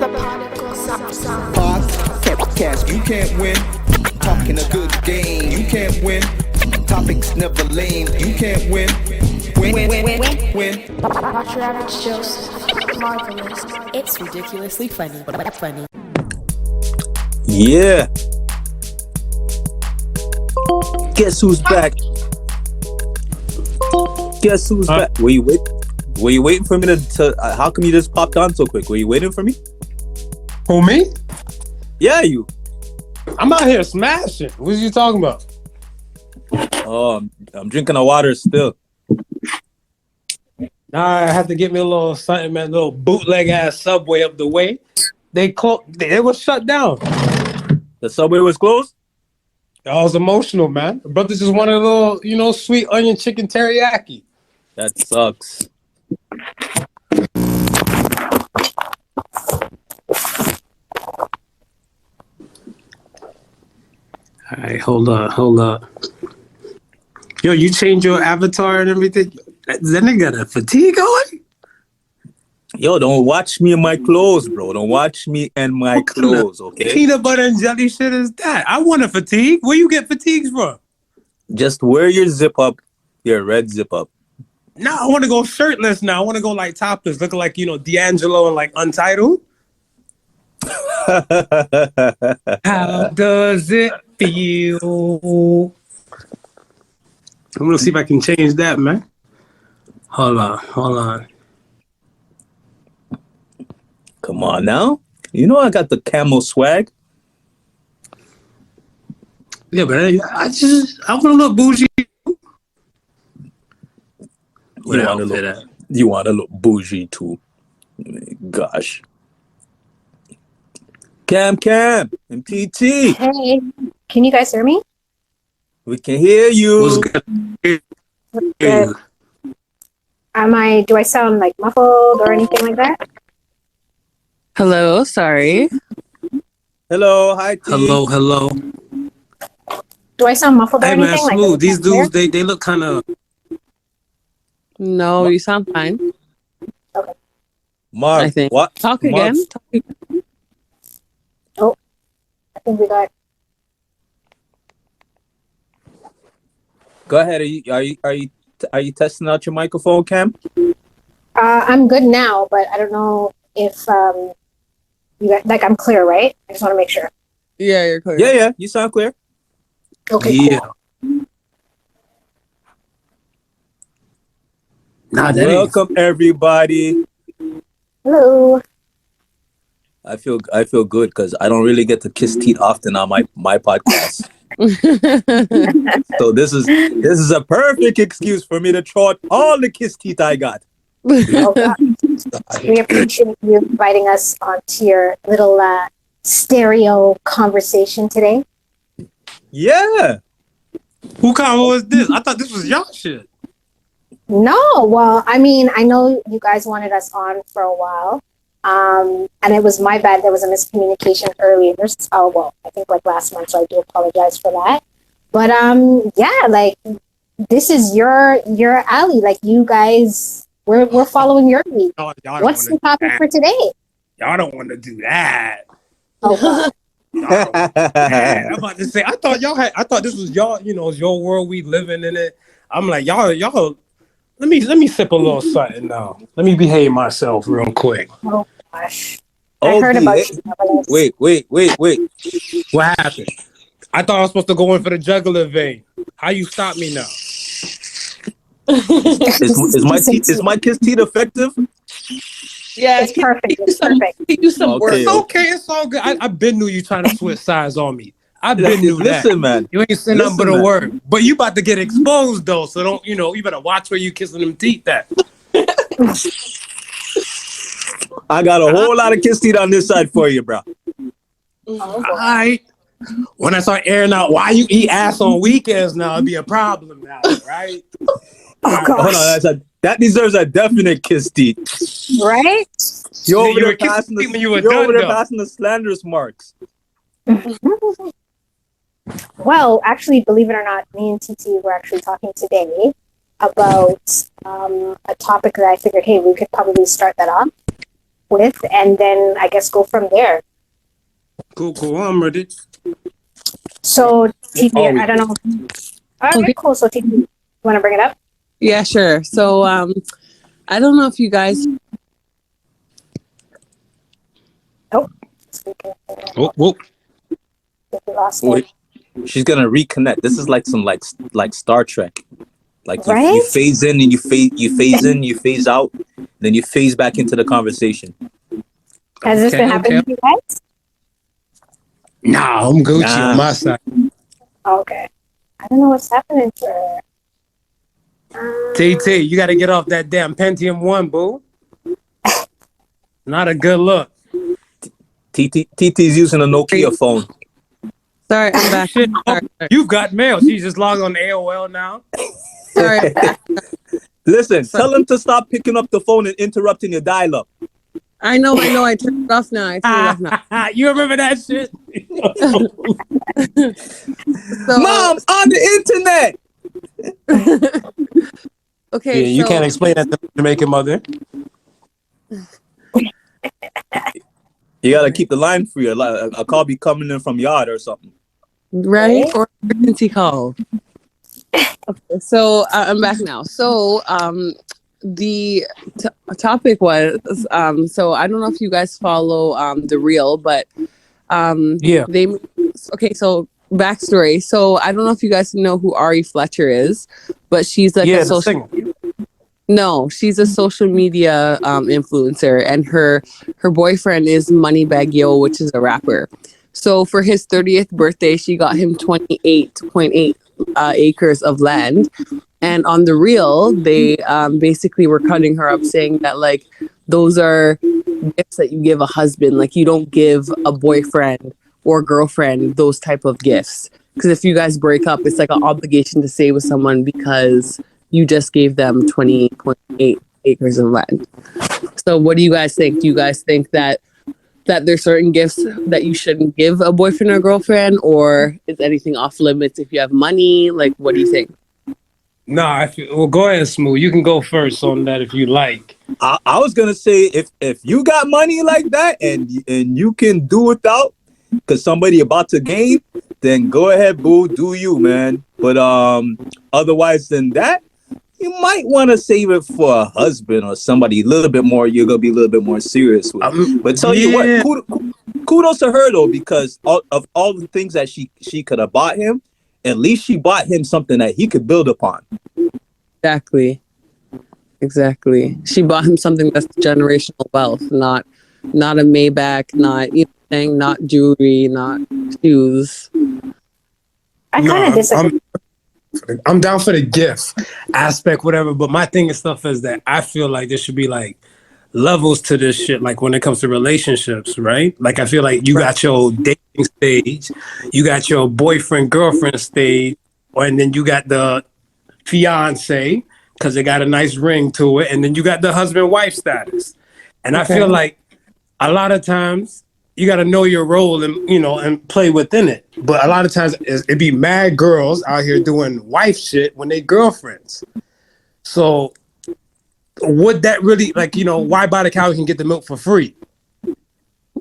The Podical sound. Podcast, you can't win. Talking a good game, you can't win. Topics never lame, you can't win. Win. Watch your average Joseph. Marvelous. It's ridiculously funny, but funny. Yeah. Guess who's back? Guess who's back? Were you waiting for me to how come you just popped on so quick? Were you waiting for me? Who, me? Yeah, you. I'm out here smashing. What are you talking about? Oh, I'm drinking a water still. Nah, I had to get me a little something, man. Little bootleg ass Subway up the way. They was shut down. The Subway was closed? I was emotional, man. Brother just wanted a little, sweet onion chicken teriyaki. That sucks. All right, hold up. Yo, you change your avatar and everything? Then they got a fatigue going? Yo, don't watch me in my clothes, bro. Don't watch me in my clothes, okay? Peanut butter and jelly shit is that? I want a fatigue. Where you get fatigues from? Just wear your zip up, your red zip up. No, I want to go shirtless now. I want to go like topless, looking like, D'Angelo and like Untitled. How does it feel? I'm going to see if I can change that, man. Hold on. Come on now. You know I got the camo swag. Yeah, but I want to look bougie. You want to look bougie too. Gosh. Cam, MTT. Hey, can you guys hear me? We can hear you. What's good? Good. Do I sound like muffled or anything like that? Hello, sorry. Hello, hi T. Hello. Do I sound muffled or Hey, anything? man, smooth. These dudes, they look kind of... No, you sound fine. Okay. Marv, I think. what? Talk Marv, again. Oh, I think we got... Go ahead. Are you testing out your microphone, Cam? I'm good now, but I don't know if you got, like, I'm clear, right? I just want to make sure. Yeah, you're clear. Yeah. You sound clear. Okay, Yeah. cool. Nah, Welcome everybody. Hello. I feel good because I don't really get to kiss teeth often on my podcast. So this is a perfect excuse for me to throw out all the kiss teeth I got. Oh, God. We appreciate you inviting us onto your little stereo conversation today. Yeah. Who combo was this? I thought this was y'all shit. No, well, I mean, I know you guys wanted us on for a while, and it was my bad. There was a miscommunication earlier. I think like last month, so I do apologize for that. But yeah, like this is your alley. Like you guys, we're following your lead. Y'all don't What's the wanna do topic that. for today? Y'all don't want to do that. Oh, God. I'm about to say, I thought this was y'all, it's your world, we living in it. I'm like, y'all, let me sip a little something now. Let me behave myself real quick. Oh gosh, I heard about you. Wait. What happened? I thought I was supposed to go in for the jugular vein. How you stop me now? Is my kiss teeth effective? Yeah, It's perfect. It's perfect. do some work. Okay. It's okay. It's all good. I've been knew you trying to switch sides on me. I've been knew that. Listen, man. You ain't saying nothing but a man. word. But you about to get exposed though, so don't you better watch where you kissing them teeth at. I got a whole lot of kiss teeth on this side for you, bro. Oh, All right. When I start airing out why you eat ass on weekends now, it'd be a problem now, right? oh Hold gosh. on, that deserves a definite kiss teeth. Right? You over You there were kissing passing teeth when you were you're over done, there though. passing the slanderous marks. Well, actually, believe it or not, me and TT were actually talking today about a topic that I figured, hey, we could probably start that off. with, and then I guess go from there. Cool. I'm ready. So, TP, Always. I don't know. All right, Okay. cool. So, TP, you want to bring it up? Yeah, sure. So, I don't know if you guys. Oh, Whoop. we lost Wait, it. she's gonna reconnect. This is like some like Star Trek. Like you Right? phase in and you phase out, then you phase back into the conversation. Has this been happening to you guys? Nah, I'm Gucci Nah. on my side. Okay. I don't know what's happening to her. TT, you got to get off that damn Pentium 1, boo. Not a good look. TT's using a Nokia phone. Sorry, I'm back. Shit, Sorry. you've got mail. She's just logged on AOL now. Sorry. I'm back. Listen, tell him to stop picking up the phone and interrupting your dial-up. I know. I turned it off now. You remember that shit? So, Mom, on the internet. okay. Yeah, you so, can't explain that to the Jamaican mother. You gotta keep the line free. A call be coming in from yard or something. right? Or emergency call. Okay, so I'm back now. So the topic was so I don't know if you guys follow The Real, but Yeah. so backstory. So I don't know if you guys know who Ari Fletcher is, but she's like Yeah, a the social singer. No, she's a social media influencer, and her boyfriend is Moneybagg Yo, which is a rapper. So for his 30th birthday, she got him 28.8 acres of land. And on The Real, they basically were cutting her up, saying that like those are gifts that you give a husband. Like you don't give a boyfriend or girlfriend those type of gifts, because if you guys break up, it's like an obligation to stay with someone because you just gave them 20.8 acres of land. So what do you guys think? Do you guys think that there's certain gifts that you shouldn't give a boyfriend or girlfriend, or is anything off limits if you have money? Like, what do you think? Nah, well, go ahead, Smooth. You can go first on that if you like. I was gonna say if you got money like that and you can do without because somebody about to gain, then go ahead, boo, do you, man. But otherwise than that, you might want to save it for a husband or somebody a little bit more. You're gonna be a little bit more serious with. But tell you what, kudos to her though, because of all the things that she could have bought him, at least she bought him something that he could build upon. Exactly. She bought him something that's generational wealth, not a Maybach, not anything, not jewelry, not shoes. I kind of disagree. I'm down for the gift aspect, whatever. But my thing and stuff is that I feel like there should be like levels to this shit. Like when it comes to relationships, right? Like I feel like you got your dating stage, you got your boyfriend girlfriend stage, and then you got the fiance because it got a nice ring to it, and then you got the husband wife status. And I feel like a lot of times you got to know your role and and play within it. But a lot of times it be mad girls out here doing wife shit when they girlfriends. So would that really why buy the cow you can get the milk for free?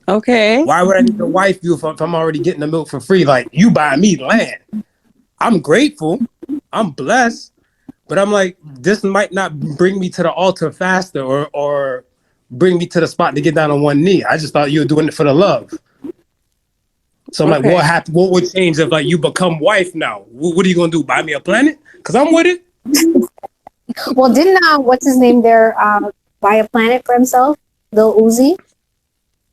Okay. Why would I need to wife you if I'm already getting the milk for free? Like you buy me land. I'm grateful. I'm blessed. But I'm like, this might not bring me to the altar faster or bring me to the spot to get down on one knee. I just thought you were doing it for the love. So I'm like, what would change if like you become wife now? What are you gonna do? Buy me a planet? Cause I'm with it. Well, didn't what's his name there buy a planet for himself? Lil Uzi?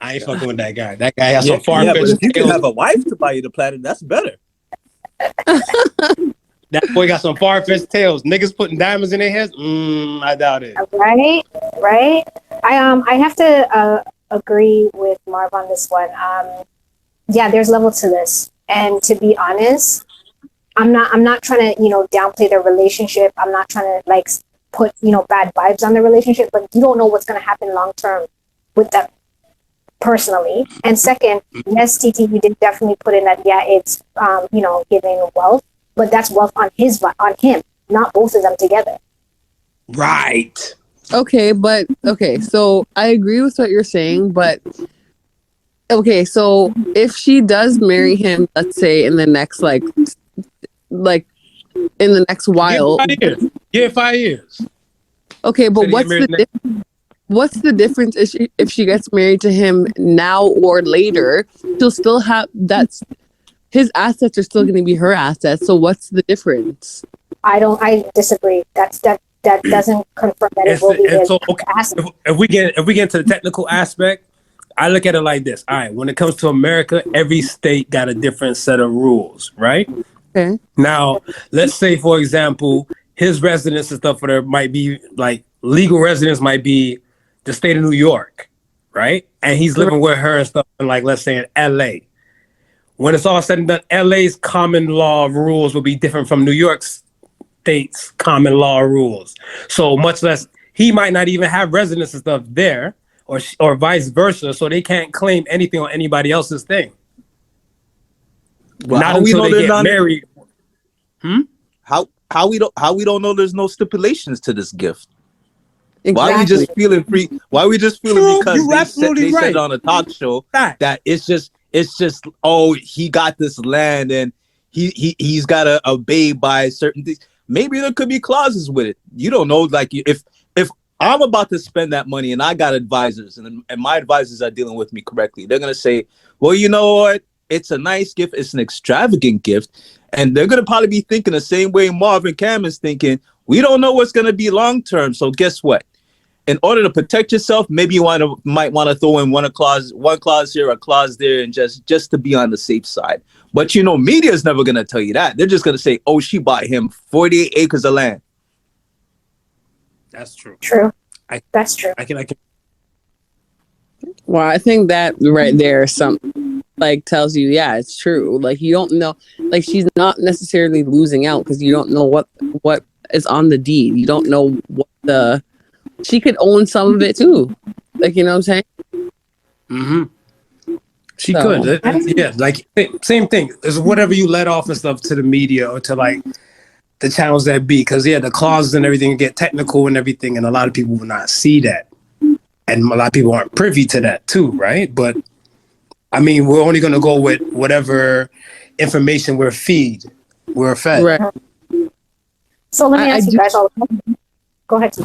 I ain't fucking with that guy. That guy has some But far-fetched if you can tales. have a wife to buy you the planet, that's better. That boy got some far-fetched tales. Niggas putting diamonds in their heads? I doubt it. Right. I have to agree with Marv on this one. Yeah, there's levels to this, and to be honest, I'm not trying to downplay the relationship. I'm not trying to like put bad vibes on the relationship, but you don't know what's going to happen long term with them personally. And second, yes, TT, you did definitely put in that. Yeah, it's giving wealth, but that's wealth on him, not both of them together. Right. Okay, but okay, so I agree with what you're saying, but okay, so if she does marry him, let's say in the next like in the next while, 5 years. Yeah, 5 years. okay, but what's the difference if she gets married to him now or later? She'll still have that's his assets are still going to be her assets. So what's the difference? I disagree. That doesn't confirm that it will be his asset. If we get into the technical aspect, I look at it like this. All right, when it comes to America, every state got a different set of rules, right? Okay. Now, let's say, for example, his residence and stuff for there might be like legal residence might be the state of New York, right? And he's living with her and stuff in like, let's say in LA. When it's all said and done, LA's common law rules will be different from New York's state's common law rules. So much less, he might not even have residence and stuff there or vice versa. So they can't claim anything on anybody else's thing. Well, not how we until know they they're get not married. How we don't know there's no stipulations to this gift? Exactly. Why are we just feeling free? Why are we just feeling True, because you're absolutely they right. said on a talk show Fact. that it's just oh, he got this land and he's got to obey by certain things. Maybe there could be clauses with it. You don't know. Like if I'm about to spend that money and I got advisors and my advisors are dealing with me correctly, they're gonna say, well, you know what? It's a nice gift. It's an extravagant gift. And they're going to probably be thinking the same way Marv and Cam is thinking. We don't know what's going to be long term. So guess what? In order to protect yourself, maybe you might want to throw in one clause here, a clause there, and just to be on the safe side. But you know, media is never going to tell you that. They're just going to say, oh, she bought him 48 acres of land. That's true. True. That's true. I can. Well, I think that right there tells you, yeah, it's true. Like you don't know, like she's not necessarily losing out because you don't know what is on the deed. You don't know what she could own some of it too. Like, you know what I'm saying? Mm-hmm. She could. Yeah, like same thing. It's whatever you let off and stuff to the media or to like the channels that be. Because the clauses and everything get technical and everything, and a lot of people will not see that. And a lot of people aren't privy to that too, right? But I mean, we're only going to go with whatever information we're fed. Right. So let me ask you guys all. Go ahead.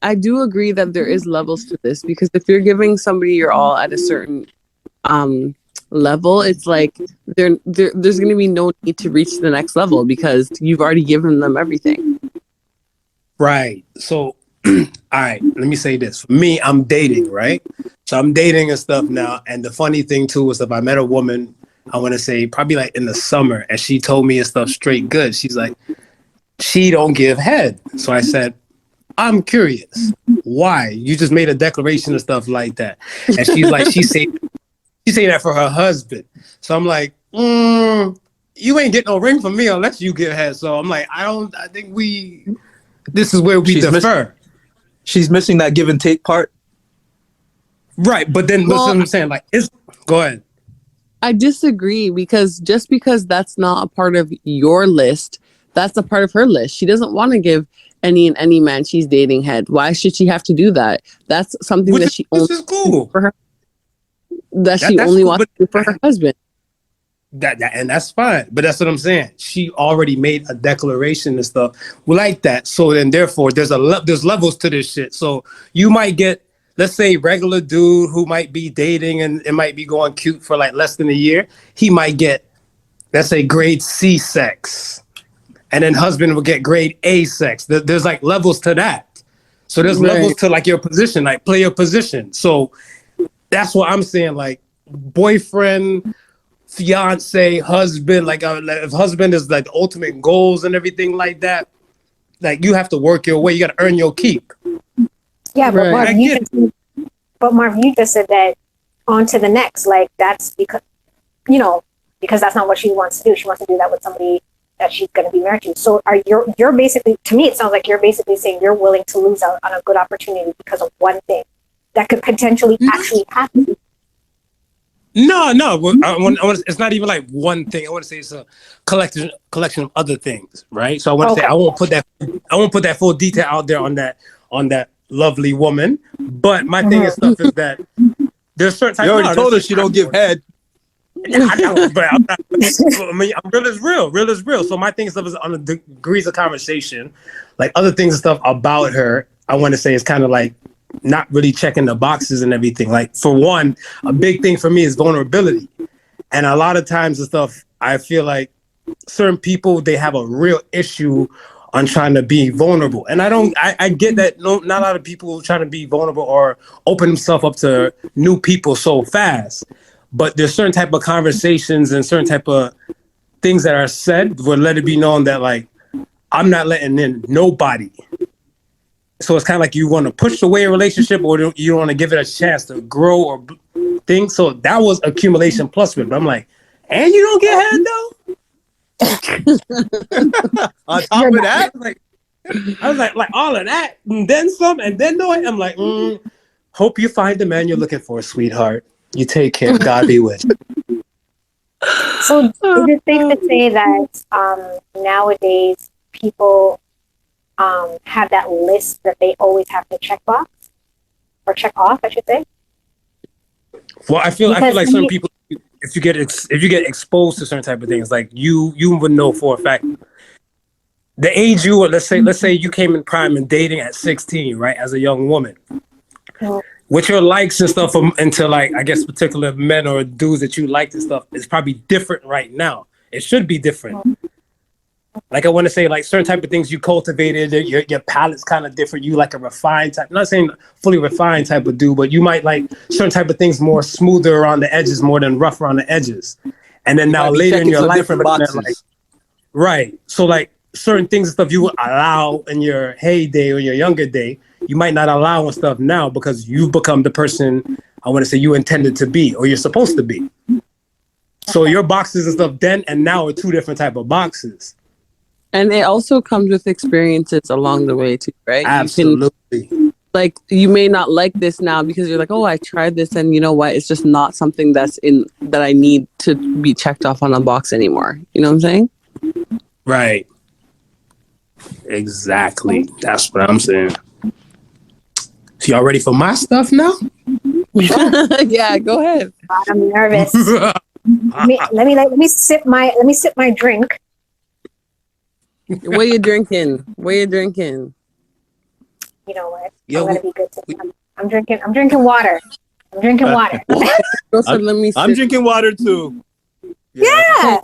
I do agree that there is levels to this because if you're giving somebody your all at a certain level, it's like there's going to be no need to reach the next level because you've already given them everything. Right. So, all right, let me say this. For me, I'm dating, right? So I'm dating and stuff now. And the funny thing too is if I met a woman, I want to say probably like in the summer, and she told me and stuff straight good. She's like, she don't give head. So I said, I'm curious. Why? You just made a declaration and stuff like that. And she's like, she say that for her husband. So I'm like, you ain't getting no ring from me unless you give head. So I'm like, I think this is where we defer. She's missing that give and take part. Right. But then listen what I'm saying. Like, go ahead. I disagree because just because that's not a part of your list, that's a part of her list. She doesn't want to give any man she's dating head. Why should she have to do that? That's something that she only cool for her. She only wants to do for her husband. And that's fine. But that's what I'm saying. She already made a declaration and stuff like that. So then therefore there's levels to this shit. So you might get, let's say, regular dude who might be dating and it might be going cute for like less than a year. He might get, let's say, grade C sex. And then husband will get grade A sex. There's like levels to that. So there's levels to like your position, like play your position. So that's what I'm saying. Like boyfriend, fiance, husband, like if husband is like the ultimate goals and everything like that, like you have to work your way. You got to earn your keep. Yeah, but Marv, you just said that on to the next. Like that's because that's not what she wants to do. She wants to do that with somebody that she's going to be married to. So you're basically, to me, it sounds like you're basically saying you're willing to lose out on a good opportunity because of one thing that could potentially actually happen. No. It's not even like one thing. I want to say it's a collection of other things, right? So I want to say I won't put that full detail out there on that lovely woman. But my thing is stuff is that there's certain types. You already told her she don't give head. I know, but I'm not, I mean, real is real. Real is real. So my thing and stuff is on the degrees of conversation. Like other things and stuff about her, I want to say is kind of like not really checking the boxes and everything. Like for one, a big thing for me is vulnerability. And a lot of times and stuff, I feel like certain people, they have a real issue on trying to be vulnerable. And I get that not a lot of people trying to be vulnerable or open themselves up to new people so fast. But there's certain type of conversations and certain type of things that are said would let it be known that like, I'm not letting in nobody. So it's kind of like you want to push away a relationship or you want to give it a chance to grow or things. So that was accumulation plus with. But I'm like, and you don't get head though? On top of that? I was like all of that and then some and then no. I'm like, hope you find the man you're looking for, sweetheart. You take care. God be with you. So is it safe to say that nowadays people have that list that they always have to check box or check off, I should say? Well, I feel like some people, if you get exposed to certain type of things, like you would know for a fact. The age you were, let's say you came in prime and dating at 16, right, as a young woman. With your likes and stuff into like, I guess, particular men or dudes that you like and stuff is probably different right now. It should be different. Like I want to say like certain type of things you cultivated, your palate's kind of different. You like a refined type, I'm not saying fully refined type of dude, but you might like certain type of things more smoother around the edges more than rough around the edges. And then now later in your life, different boxes. Like, right. So like certain things and stuff you would allow in your heyday or your younger day, you might not allow and stuff now because you've become the person I want to say you intended to be or you're supposed to be. So your boxes and stuff then and now are two different type of boxes. And it also comes with experiences along the way too, right? Absolutely. Like you may not like this now because you're like, oh, I tried this and you know what? It's just not something that I need to be checked off on a box anymore. You know what I'm saying? Right. Exactly. That's what I'm saying. So y'all ready for my stuff now? Yeah, go ahead. I'm nervous. let me sip my drink. What you drinking? You know what? Yo, I'm gonna be good today. I'm drinking water. I'm drinking water too. Yeah.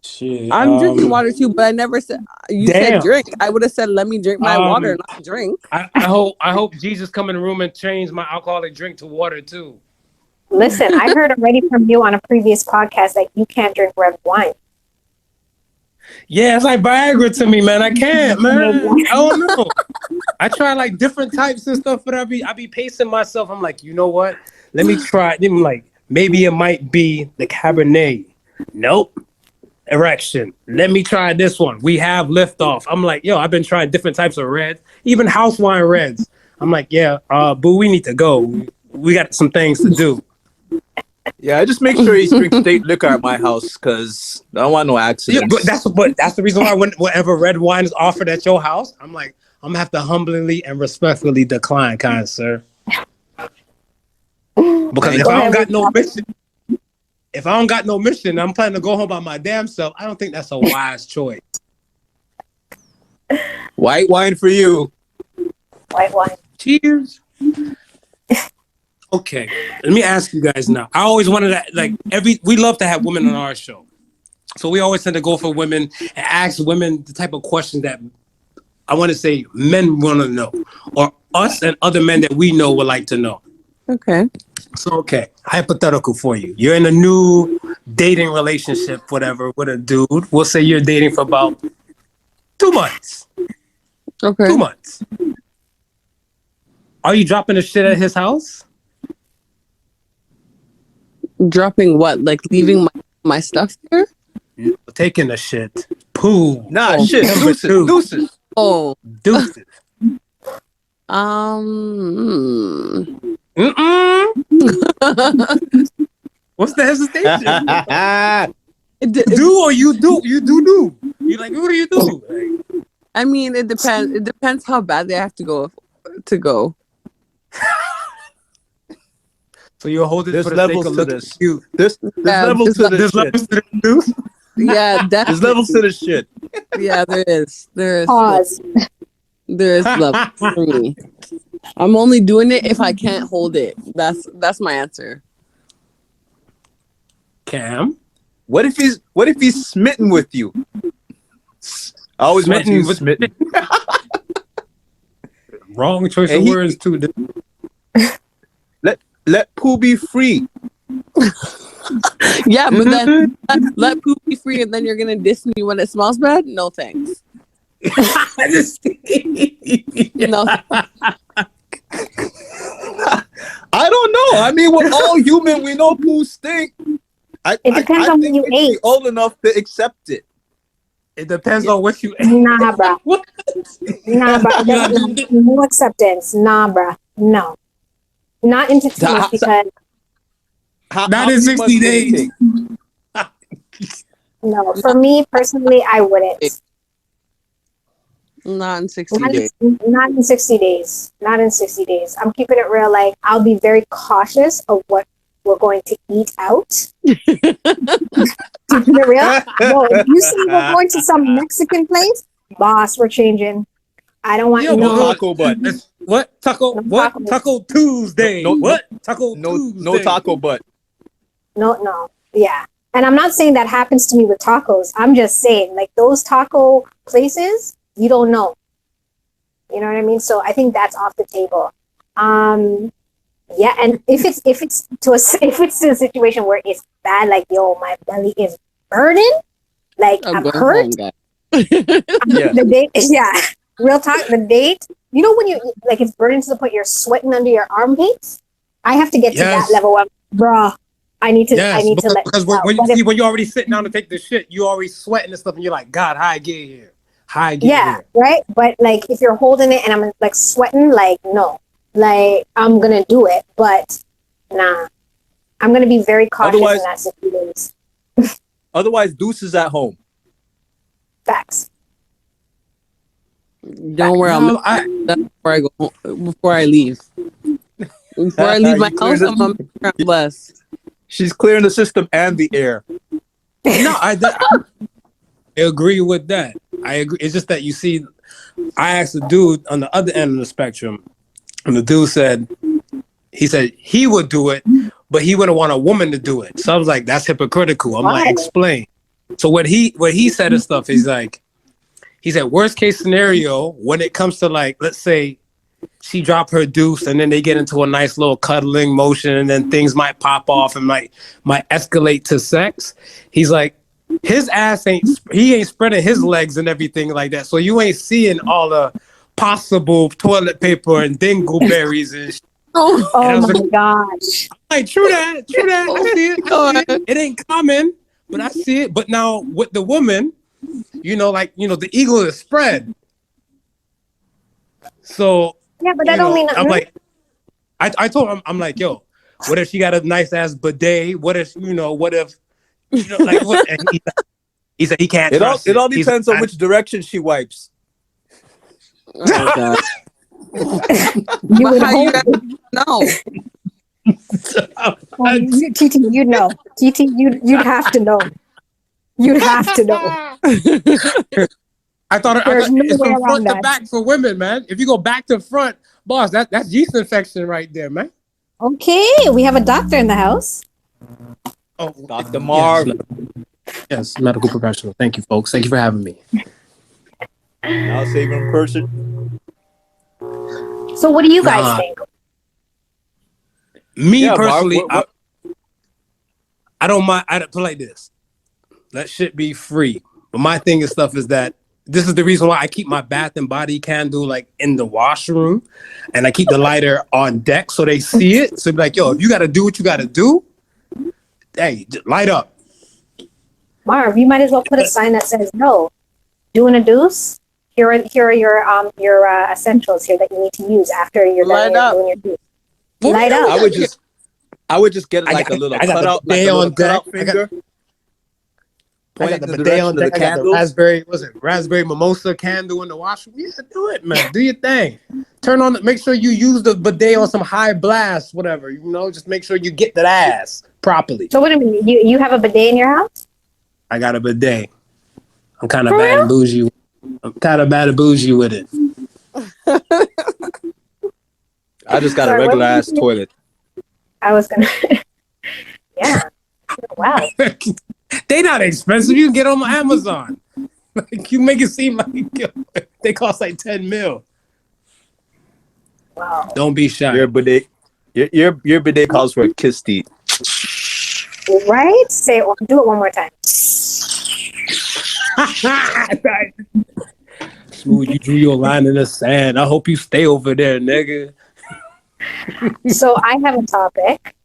Shit. I'm drinking water too, but I never said you said drink. I would have said let me drink my water, not drink. I hope Jesus come in the room and change my alcoholic drink to water too. Listen, I heard already from you on a previous podcast that you can't drink red wine. Yeah, it's like Viagra to me, man. I can't, man. I don't know. I try like different types and stuff, but I be pacing myself. I'm like, you know what? Let me try it. I'm like, maybe it might be the Cabernet. Nope. Erection. Let me try this one. We have liftoff. I'm like, yo, I've been trying different types of reds, even house wine reds. I'm like, yeah, boo, we need to go. We got some things to do. Yeah, I just make sure he drinks state liquor at my house because I don't want no accidents. Yeah, but that's the reason why whenever red wine is offered at your house, I'm like, I'm gonna have to humbly and respectfully decline, kind sir. Because if I don't got no mission, I'm planning to go home by my damn self. I don't think that's a wise choice. White wine for you. White wine. Cheers. Okay, let me ask you guys now. I always wanted to, we love to have women on our show. So we always tend to go for women and ask women the type of questions that I want to say men want to know, or us and other men that we know would like to know. Okay. So, okay, hypothetical for you. You're in a new dating relationship, whatever, with a dude. We'll say you're dating for about 2 months. Okay. 2 months. Are you dropping the shit at his house? Dropping what? Like leaving my stuff there? Taking the shit. Poo. Nah, shit. Deuces. Oh. Deuces. What's the hesitation? Do or you do? You do. You're like, what do you do? I mean, it depends. It depends how bad they have to go to go. So you'll hold it There's for the levels sake of to looking this. cute. There's levels to this There's shit. levels to the news. Yeah, definitely. There's levels to this shit. Yeah, there is. Pause. There is love for me. I'm only doing it if I can't hold it. That's my answer. Cam? What if he's smitten with you? I always want to Smitten use with- smitten. Wrong choice And of he- words too. Let Pooh be free. Yeah, but then let poop be free, and then you're gonna diss me when it smells bad? No thanks. No. I don't know. I mean, we're all human. We know Pooh stink. It depends on what think you we should be ate. old enough to accept it. It depends on what you Nah, bruh. What? Nah, bruh. Yeah. No acceptance. Nah, bruh. No. Not into teens because How Not in much 60 would it days. take? no. For me personally, I wouldn't. Not in 60 Not days. not in 60 days. Not in 60 days. I'm keeping it real. Like, I'll be very cautious of what we're going to eat out. Keeping it real. No, if you say we're going to some Mexican place, boss, we're changing. I don't want Yo, no. Taco butt. What? Taco? No What? tacos. Taco Tuesday. No, no, what? Taco No, Tuesday. no taco butt. No. Yeah. And I'm not saying that happens to me with tacos. I'm just saying, like, those taco places, you don't know. You know what I mean? So I think that's off the table. Yeah, and if it's to a situation where it's bad, like, yo, my belly is burning, like, I'm going hurt. home, guys. Yeah. The date, yeah, real talk. The date, you know, when you like it's burning to the point you're sweating under your armpits. I have to get to Yes. that level of, bruh, I need to Yes, let because this out. when But you if- see when you're already sitting down to take the shit, you already sweating and stuff, and you're like, God, how I get here? How I get yeah, here? right. But like, if you're holding it and I'm like sweating, like, no, like, I'm gonna do it, but nah, I'm gonna be very cautious Otherwise- in that situation. Otherwise, deuces at home. Facts. Don't worry, No, before I go home, before I leave. Before I leave my You clear house, the- I'm gonna make sure I'm blessed. She's clearing the system and the air. I agree with that. I agree. It's just that you see, I asked a dude on the other end of the spectrum, and the dude said he would do it, but he wouldn't want a woman to do it. So I was like, that's hypocritical. I'm like, Why? explain. So what he said and stuff is like, he said, worst case scenario, when it comes to, like, let's say she drop her deuce and then they get into a nice little cuddling motion and then things might pop off and might escalate to sex. He's like, his ass ain't spreading his legs and everything like that. So you ain't seeing all the possible toilet paper and dingleberries and shit. Oh, And I Oh was my like, gosh. Like, true that. I see it. It ain't common, but I see it. But now with the woman, the eagle is spread. So Yeah, but that don't mean nothing. I'm like, I told him, I'm like, yo, what if she got a nice ass bidet? What if, like what? And he said he can't. It all trust He's depends on like, which direction she wipes. oh God. You But would how you hope. know? Well, TT, you'd know. TT, you'd have to know. You'd have to know. I thought There's no it's way from around front to that. back for women, man. If you go back to front, boss, that's yeast infection right there, man. Okay, we have a doctor in the house. Oh, Dr. Marv. Yes, medical professional. Thank you, folks. Thank you for having me. Now saving in person. So what do you guys Nah. think? Me Yeah, Marv, personally, what- I don't mind. I put it like this. Let shit be free. But my thing and stuff is that this is the reason why I keep my bath and body candle like in the washroom, and I keep the lighter on deck so they see it. So be like, yo, if you got to do what you got to do, hey, just light up. Marv, you might as well put a sign that says, no, doing a deuce. Here are your essentials here that you need to use after you're done Light up. doing your deuce. Light up. I would just get like a little I got the cutout, like day a on little cutout deck. I got- finger. I got Pointing the in the bidet on direction of deck. the I got the candles. raspberry mimosa candle in the washroom. Yeah, do it, man. Do your thing. Turn on. Make sure you use the bidet on some high blast, whatever. You know, just make sure you get that ass properly. So what do you mean? You have a bidet in your house? I got a bidet. I'm kind of For bad real? and bougie. I'm kind of bad and bougie with it. I just got a Sorry, what regular did you ass say? toilet. I was gonna. Yeah. Wow. They not expensive. You can get on Amazon. Like you make it seem like they cost like 10 mil. Wow. Don't be shy. Your bidet, your bidet calls for a Kissteet. Right? Do it one more time. Smooth, you drew your line in the sand. I hope you stay over there, nigga. So I have a topic.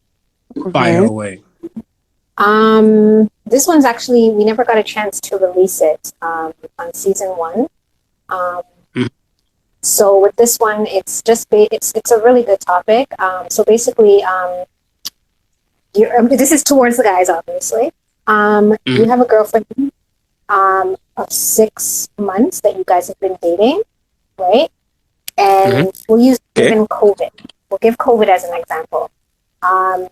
Fire away. This one's actually, we never got a chance to release it on season 1. So with this one, it's just it's a really good topic. So basically, this is towards the guys, obviously. You have a girlfriend of 6 months that you guys have been dating, right? And we'll use even COVID. We'll give COVID as an example.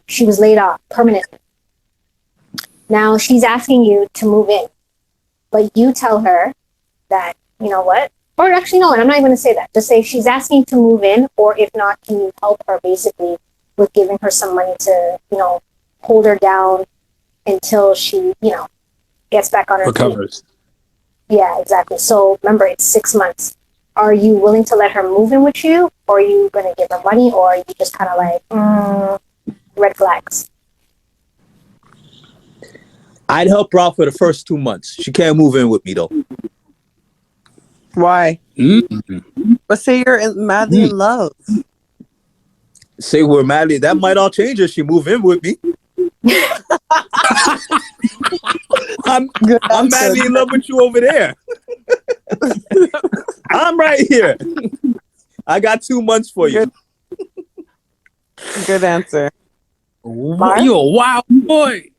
She was laid off permanently. Now she's asking you to move in, but you tell her that, you know what? Or actually, no, and I'm not even going to say that. Just say she's asking to move in, or if not, can you help her basically with giving her some money to, you know, hold her down until she, you know, gets back on her feet. Recovers. Yeah, exactly. So remember, it's 6 months. Are you willing to let her move in with you, or are you going to give her money, or are you just kind of like, red flags? I'd help her out for the first 2 months. She can't move in with me though. Why? But say you're madly in love. Say we're madly. That might all change if she move in with me. I'm madly in love with you over there. I'm right here. I got 2 months for you. Good answer. You a wild boy.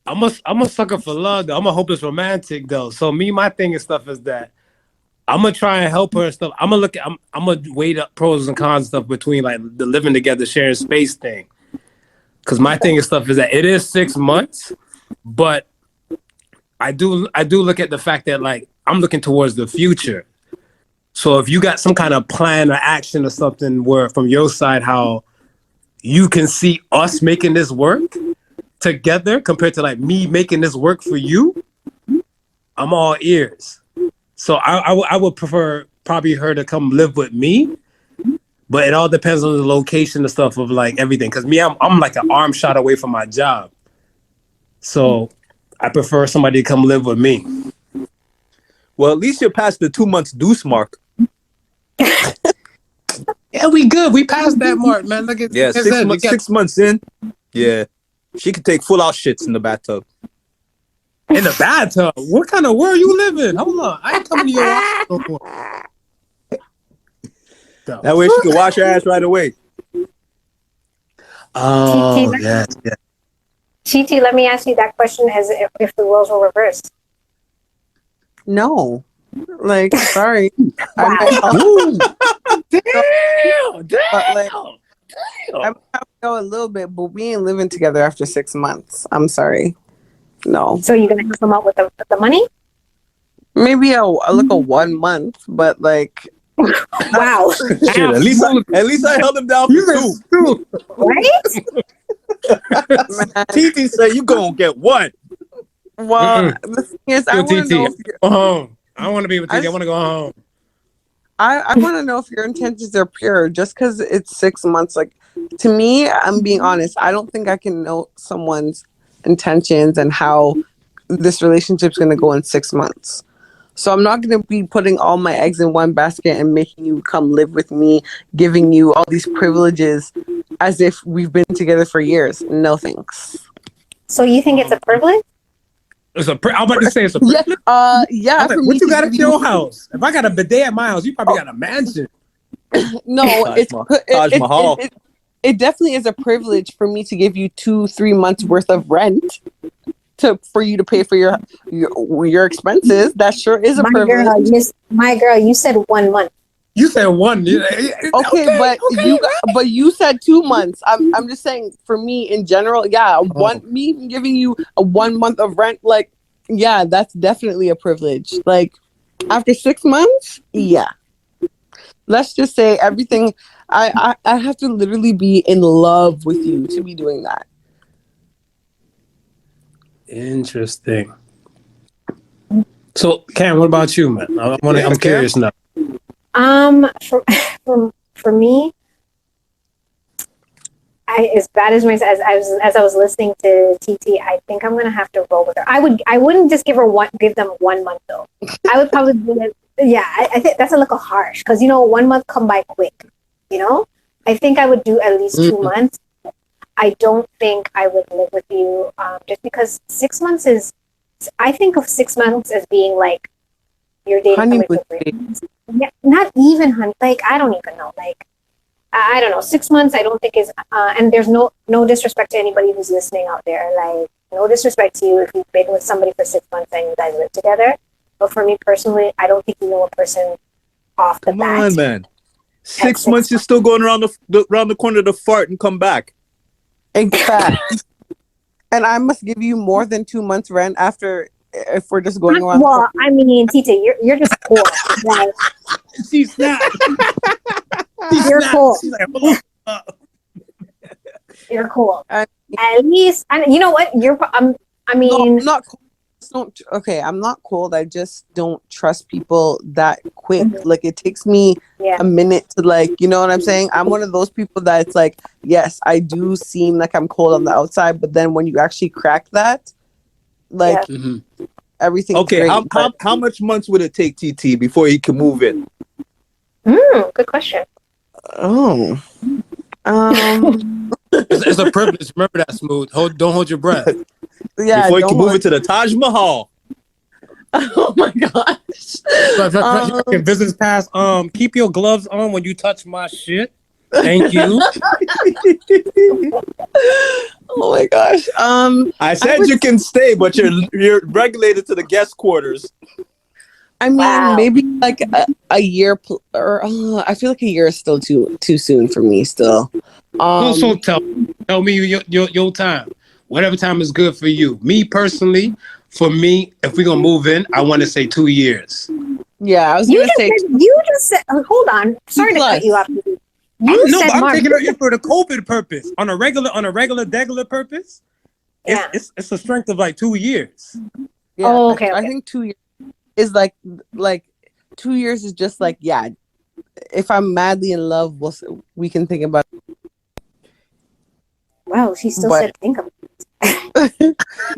I'm a sucker for love, though. I'm a hopeless romantic, though. So my thing and stuff is that I'm gonna try and help her and stuff. I'm gonna weigh up pros and cons and stuff between like the living together, sharing space thing. Because my thing and stuff is that it is 6 months, but I do look at the fact that like I'm looking towards the future. So if you got some kind of plan or action or something where from your side how you can see us making this work together compared to like me making this work for you, I'm all ears. So I would prefer probably her to come live with me, but it all depends on the location and stuff of like everything. Cause me, I'm like an arm shot away from my job. So I prefer somebody to come live with me. Well, at least you're past the 2 months deuce mark. Yeah, we good. We passed that mark, man. Look at 6 months in. Yeah. She could take full out shits in the bathtub. In the bathtub. What kind of world you live in? Hold on. I ain't coming to your house no more. That way she can wash her ass right away. Oh, yeah. TT, let me ask you that question as if the roles were reversed. No. Like, sorry. Damn. But like, I know a little bit, but we ain't living together after 6 months. I'm sorry. No. So you're gonna help them out with the money? Maybe a 1 month, but like, Wow. Shit, at least I held him down for 2. Right? TT said you gonna get one. well, the thing is, I want to know if go home. I want to be with TT. I want to go home. I want to know if your intentions are pure. Just because it's 6 months, like, to me, I'm being honest, I don't think I can know someone's intentions and how this relationship's going to go in 6 months. So I'm not going to be putting all my eggs in one basket and making you come live with me, giving you all these privileges as if we've been together for years. No thanks. So you think it's a privilege? I'm about to say it's a privilege. Yeah. Like, what you got at your house? If I got a bidet at my house, you probably got a mansion. No, Taj Mahal. It definitely is a privilege for me to give you 2-3 months worth of rent for you to pay for your expenses. That sure is a My privilege. girl, you said 1 month. You said one. Okay, but you said 2 months. I'm just saying, for me in general, me giving you a 1 month of rent, like, yeah, that's definitely a privilege. Like, after 6 months, yeah. Let's just say everything. I have to literally be in love with you to be doing that. Interesting. So, Cam, what about you, man? I'm curious now. For me, as bad as I was listening to TT, I think I'm gonna have to roll with her. I wouldn't just give them 1 month though. I would probably do it. Yeah, I think that's a little harsh because 1 month come by quick. I think I would do at least 2 months. I don't think I would live with you just because 6 months is. I think of 6 months as being like you're dating somebody for 3 months. Yeah, not even like I don't even know. Like I don't know. 6 months I don't think is. And there's no disrespect to anybody who's listening out there. Like no disrespect to you if you've been with somebody for 6 months and you guys live together. But for me personally, I don't think you know a person off the bat. Come on, man. 6 months, you're still going around the corner to fart and come back. Exactly. And I must give you more than 2 months rent after if we're just going around. Well, I mean, Tita, you're just poor. Like, She's not. You're cool. She's like, hold up. You're cool. At least, and you know what? I mean, I'm not cool. I'm not cold. I just don't trust people that quick. Mm-hmm. Like it takes me a minute to you know what I'm saying? I'm one of those people that it's like, yes, I do seem like I'm cold on the outside, but then when you actually crack that, everything. Okay, how much months would it take TT before you can move in? Good question. Oh. It's a privilege. Remember that, Smooth. Don't hold your breath. Yeah, before you can move into the Taj Mahal. Oh my gosh. Business pass. Keep your gloves on when you touch my shit. Thank you. Oh my gosh. I said you can stay, but you're regulated to the guest quarters. I mean, maybe like a year, or I feel like a year is still too soon for me. Still. So tell me your time. Whatever time is good for you. Me personally, for me, if we're gonna move in, I want to say 2 years. Yeah, I was gonna say. You just said. Hold on. Sorry to cut you off. I'm taking her in for the COVID purpose. On a regular purpose. Yeah. It's a strength of like 2 years. Yeah, okay. I think 2 years is like 2 years is just like, yeah. If I'm madly in love, we can think about it. Wow, she still said think about it.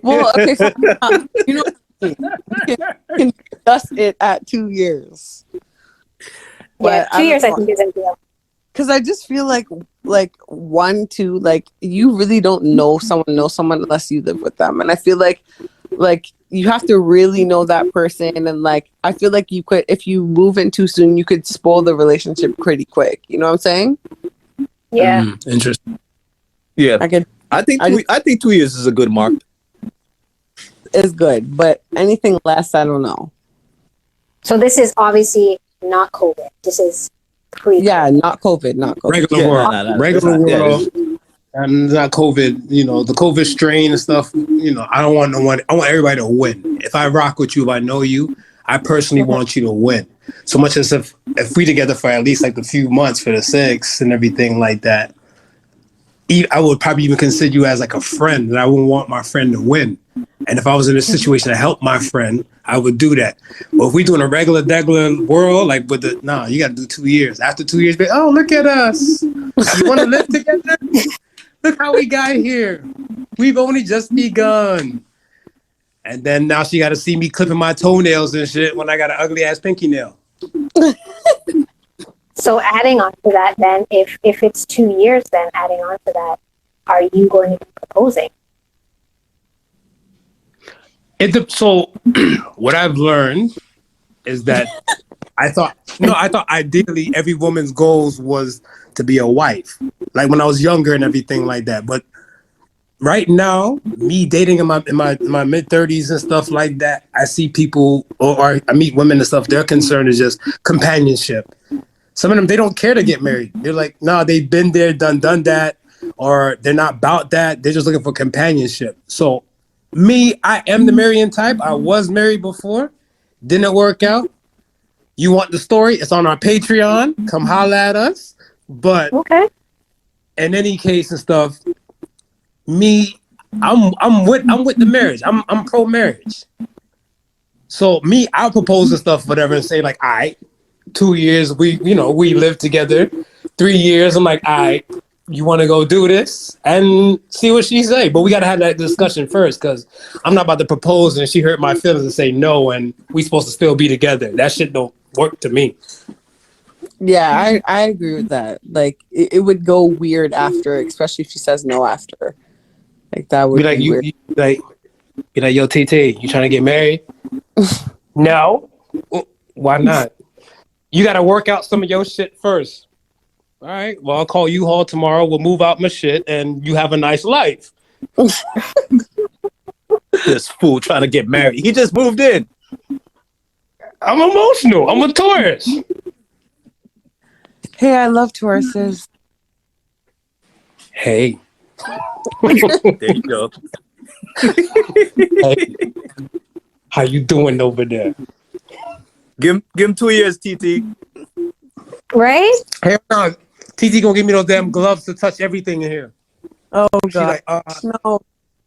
Well, okay, so, you know, we can discuss it at 2 years. Yeah, 2 years I think is ideal. Because I just feel like 1, 2, like you really don't know someone unless you live with them, and I feel like you have to really know that person, and like I feel like you could, if you move in too soon, you could spoil the relationship pretty quick. You know what I'm saying? Yeah. Interesting. Yeah, I think 2 years is a good mark. It's good, but anything less, I don't know. So this is obviously not COVID. This is pre. Yeah, not COVID. Regular world. Regular world. And not COVID, the COVID strain and stuff, I don't want no one. I want everybody to win. If I rock with you, if I know you, I personally want you to win. So much as if we together for at least like a few months for the 6 and everything like that, I would probably even consider you as like a friend, and I wouldn't want my friend to win. And if I was in a situation to help my friend, I would do that. But if we doing a regular world, like with you got to do 2 years. After 2 years, oh, look at us. You want to live together? Look how we got here. We've only just begun. And then now she got to see me clipping my toenails and shit when I got an ugly ass pinky nail. So adding on to that, then, if it's 2 years, then adding on to that, are you going to be proposing? So what I've learned is that I thought ideally every woman's goals was to be a wife, like when I was younger and everything like that. But right now, me dating in my mid 30s and stuff like that, I see people or I meet women and stuff. Their concern is just companionship. Some of them, they don't care to get married. They're like, nah, they've been there, done that, or they're not about that. They're just looking for companionship. So me, I am the marrying type. I was married before. Didn't work out. You want the story? It's on our Patreon. Come holla at us. But Okay. in any case and stuff, me, I'm with the marriage. I'm pro marriage. So me, I'll propose and stuff, whatever, and say like, all right, 2 years, we live together. 3 years, I'm like, all right, you want to go do this and see what she say. But we got to have that discussion first, because I'm not about to propose and she hurt my feelings and say no and we supposed to still be together. That shit don't work to me. Yeah, I agree with that. Like, it would go weird after, especially if she says no after. Like, that would be weird. Be like, yo, TT, you trying to get married? No. Why not? You got to work out some of your shit first. All right. Well, I'll call you Hall tomorrow. We'll move out my shit and you have a nice life. This fool trying to get married. He just moved in. I'm emotional. I'm a Taurus. Hey, I love Tauruses. Hey. There you go. Hey. How you doing over there? Give him 2 years, TT. Right? Hey, no, TT gonna give me those damn gloves to touch everything in here. Oh, She's God. like, No.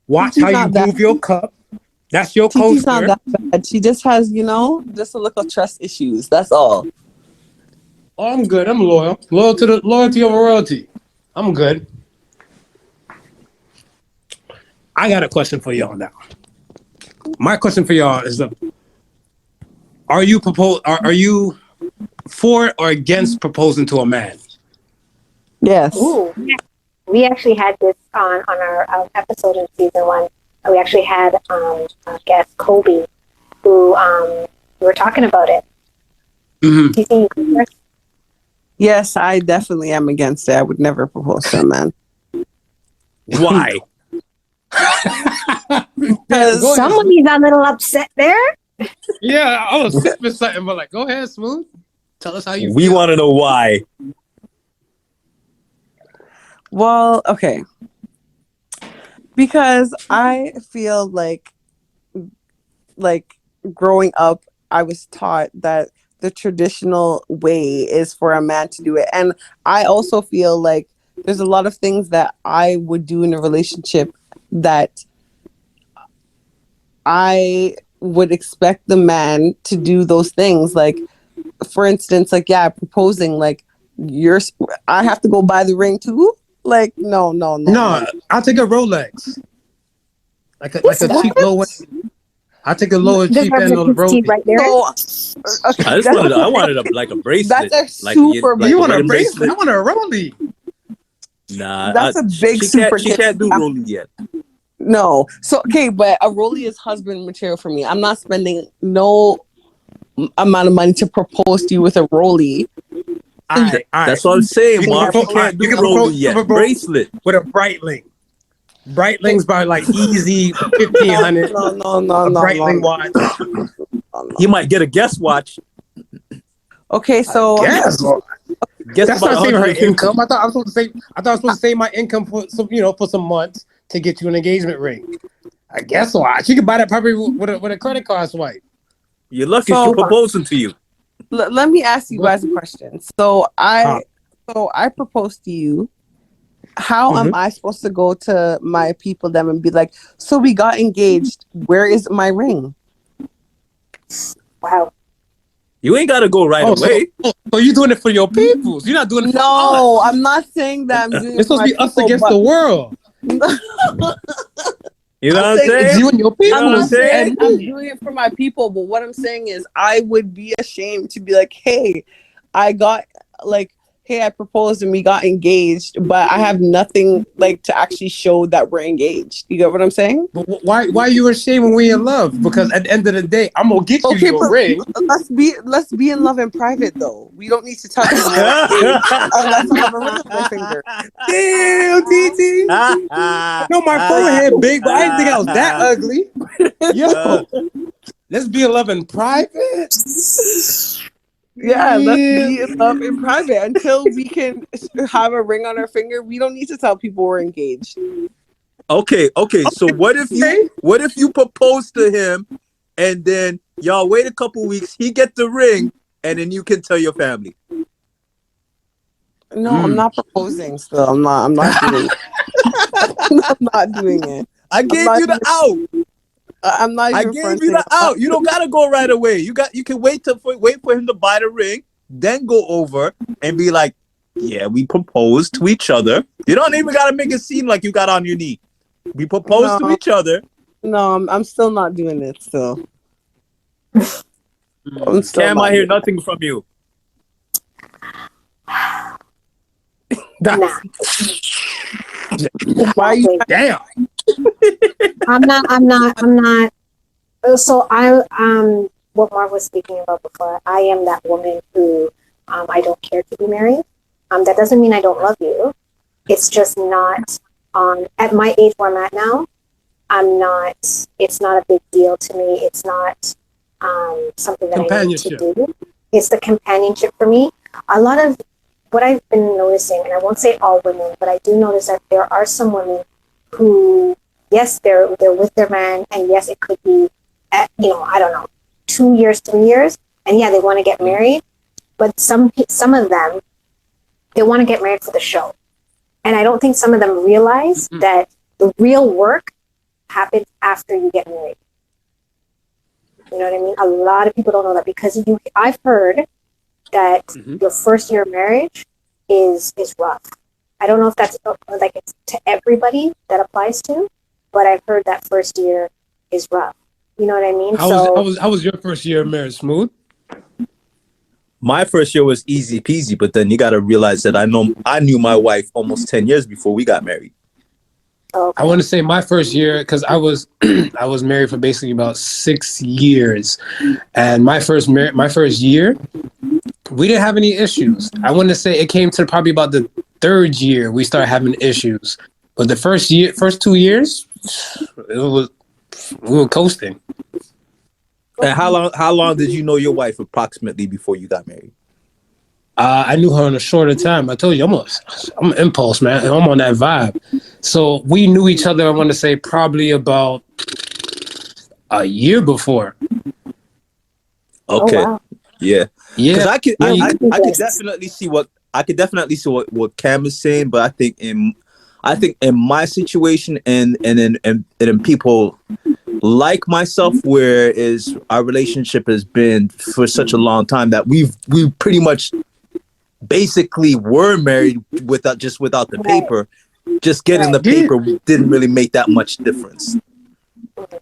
watch TT's how you not that- move your cup. That's your TT's coaster. not that bad. She just has, just a little trust issues. That's all. Oh, I'm good. I'm loyal. Loyalty over royalty. I'm good. I got a question for y'all now. My question for y'all is: Are you for or against proposing to a man? Yes. Ooh. We actually had this on our episode in season 1. We actually had a guest, Kobe, who we were talking about it. Mm-hmm. Do you think you go first? Yes, I definitely am against it. I would never propose to a man. Why? Because Somebody's a little upset there. Yeah, I was sipping something, but like, go ahead, Smooth. Tell us how you We feel. want to know why. Well, okay. Because I feel like growing up, I was taught that the traditional way is for a man to do it. And I also feel like there's a lot of things that I would do in a relationship that I would expect the man to do those things. Like, for instance, proposing, like, I have to go buy the ring too? Like, no. No, I'll take a Rolex. Like a cheap low end. I'll take a lower cheap end on the Rolex. Right there. So, okay, I wanted a bracelet. That's a like super like big. You want a wedding bracelet? I want a Rollie. Nah, That's a big super She tip. can't do rolling yet. No. So, okay, but a rollie is husband material for me. I'm not spending no amount of money to propose to you with a rollie. All right. That's what I'm saying, You Marv. can She propose- can't do you can rolling propose- yet. propose- Bracelet. With a Breitling. Breitling's by like easy 1,500. No. A Breitling watch. He might get a guest watch. Okay, so Yes. Guess That's about not saving her 150. income. I thought I was supposed to save my income for some months to get you an engagement ring. I guess watch. You can buy that probably with a credit card swipe. You're lucky So- she's proposing to you. let me ask you guys a question. So I propose to you. How am I supposed to go to my people them and be like, so we got engaged. Where is my ring? Wow. You ain't gotta go right away. So you're doing it for your peoples. You're not doing it for No, us. I'm not saying that I'm doing It's supposed to be us against the world. You know what I'm saying It's saying? you and your You know I'm what people. not saying? saying I'm doing it for my people, but what I'm saying is I would be ashamed to be like, hey, I got like, hey, I proposed and we got engaged, but I have nothing like to actually show that we're engaged. You get what I'm saying? But why you ashamed when we in love? Because at the end of the day, I'm gonna get you your ring. Let's be in love in private though. We don't need to tell people we're engaged unless I have a ring on my finger. Damn, TT. I know my forehead big, but I didn't think I was that ugly. Yo, let's be in love in private. Yeah, let's be in love in private until we can have a ring on our finger. We don't need to tell people we're engaged. Okay. So what if you propose to him and then y'all wait a couple weeks, he get the ring, and then you can tell your family? No, I'm not proposing still. I'm not doing it. I'm not doing it. I gave you the out. I'm not even I gave you the out. You don't gotta go right away. You can wait for him to buy the ring, then go over and be like, yeah, we proposed to each other. You don't even gotta make it seem like you got on your knee. We proposed to each other. No, I'm still not doing it still. Cam, I hear nothing from you. Why are you Damn. I'm not. So what Marv was speaking about before, I am that woman who, I don't care to be married. That doesn't mean I don't love you. It's just not, at my age where I'm at now, it's not a big deal to me. It's not, something that I need to do. It's the companionship for me. A lot of what I've been noticing, and I won't say all women, but I do notice that there are some women who, yes, they're with their man, and yes, it could be, I don't know, 2 years, 3 years, and yeah, they want to get married, but some of them, they want to get married for the show, and I don't think some of them realize that the real work happens after you get married. You know what I mean? A lot of people don't know that because I've heard that your first year of marriage is rough. I don't know if that's like it's to everybody that applies to, but I've heard that first year is rough. You know what I mean? How was your first year of marriage? Smooth? My first year was easy peasy, but then you got to realize that I knew my wife almost 10 years before we got married. Okay. I want to say my first year, because I was married for basically about 6 years, and my first year, we didn't have any issues. I want to say it came to probably about the third year we started having issues, but the first 2 years, we were coasting. And how long did you know your wife approximately before you got married? I knew her in a shorter time. I told you, I'm an impulse, man. And I'm on that vibe. So we knew each other, I want to say, probably about a year before. Okay. Oh, wow. Yeah. Yeah. I could definitely see what Cam is saying, but I think in my situation and in people like myself, where is our relationship has been for such a long time that we pretty much basically were married without the paper. Just getting the paper didn't really make that much difference.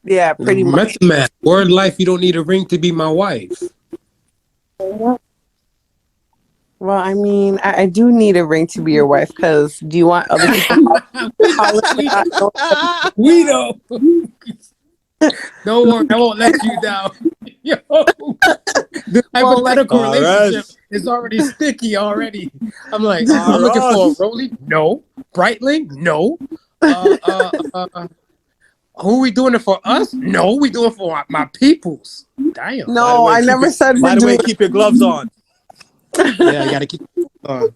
Yeah, pretty much. Method man, word life, you don't need a ring to be my wife. Well, I mean, I do need a ring to be your wife, because do you want other people We know. Don't worry, I won't let you down. Yo, the hypothetical relationship is already sticky already. I'm like, I'm looking for a Rolly? No. Breitling? No. Who we doing it for us? No, we doing it for my peoples. Damn. No, I never said. By the way, keep your gloves on. Yeah, I gotta keep on.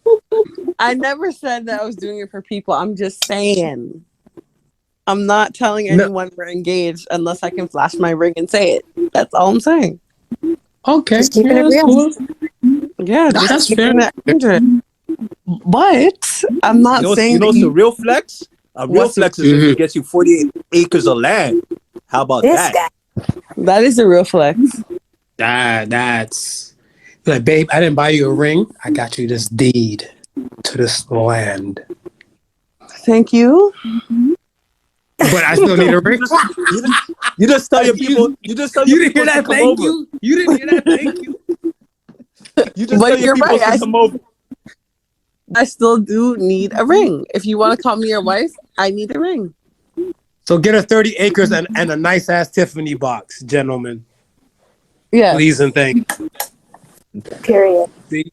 I never said that I was doing it for people. I'm just saying. I'm not telling anyone we're engaged unless I can flash my ring and say it. That's all I'm saying. Okay. Just keeping it real. Cool. Yeah, That's fair. But I'm not saying. You know, it's a real flex. A real flex is if it gets you 48 acres of land. How about that? Guy. That is a real flex. That's like, babe, I didn't buy you a ring. I got you this deed to this land. Thank you. But I still need a ring. You just tell your people. You just tell your people to come over. You didn't hear that. Thank you. You just tell your people to come over. I still do need a ring. If you want to call me your wife, I need a ring. So get her 30 acres and a nice ass Tiffany box, gentlemen. Yeah. Please and thank you. Period. See?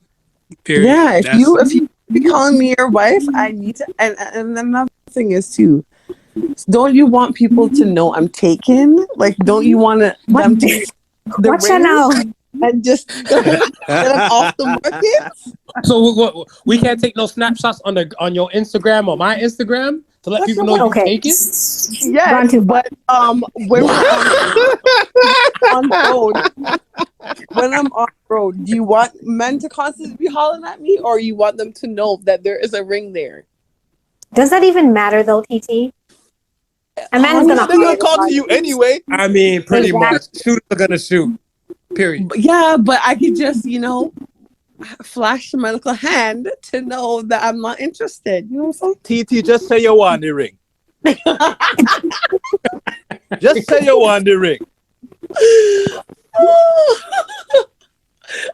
Period. Yeah, if you be calling me your wife, I need to. And another thing is too, don't you want people to know I'm taken? Like, don't you want them to the Watch that ring now. and just get them off the market? So what, we can't take no snapshots on your Instagram or my Instagram to let people know you take it? Yes, but when we're on road, when I'm on road, do you want men to constantly be hollering at me, or you want them to know that there is a ring there? Does that even matter though, TT? A man is They're gonna gonna talk to you anyway. I mean, pretty Exactly. much. Shooters are gonna shoot. Period. Yeah, but I could just, flash my little hand to know that I'm not interested. You know what I'm saying? TT, just say you want the ring. Just say you want the ring.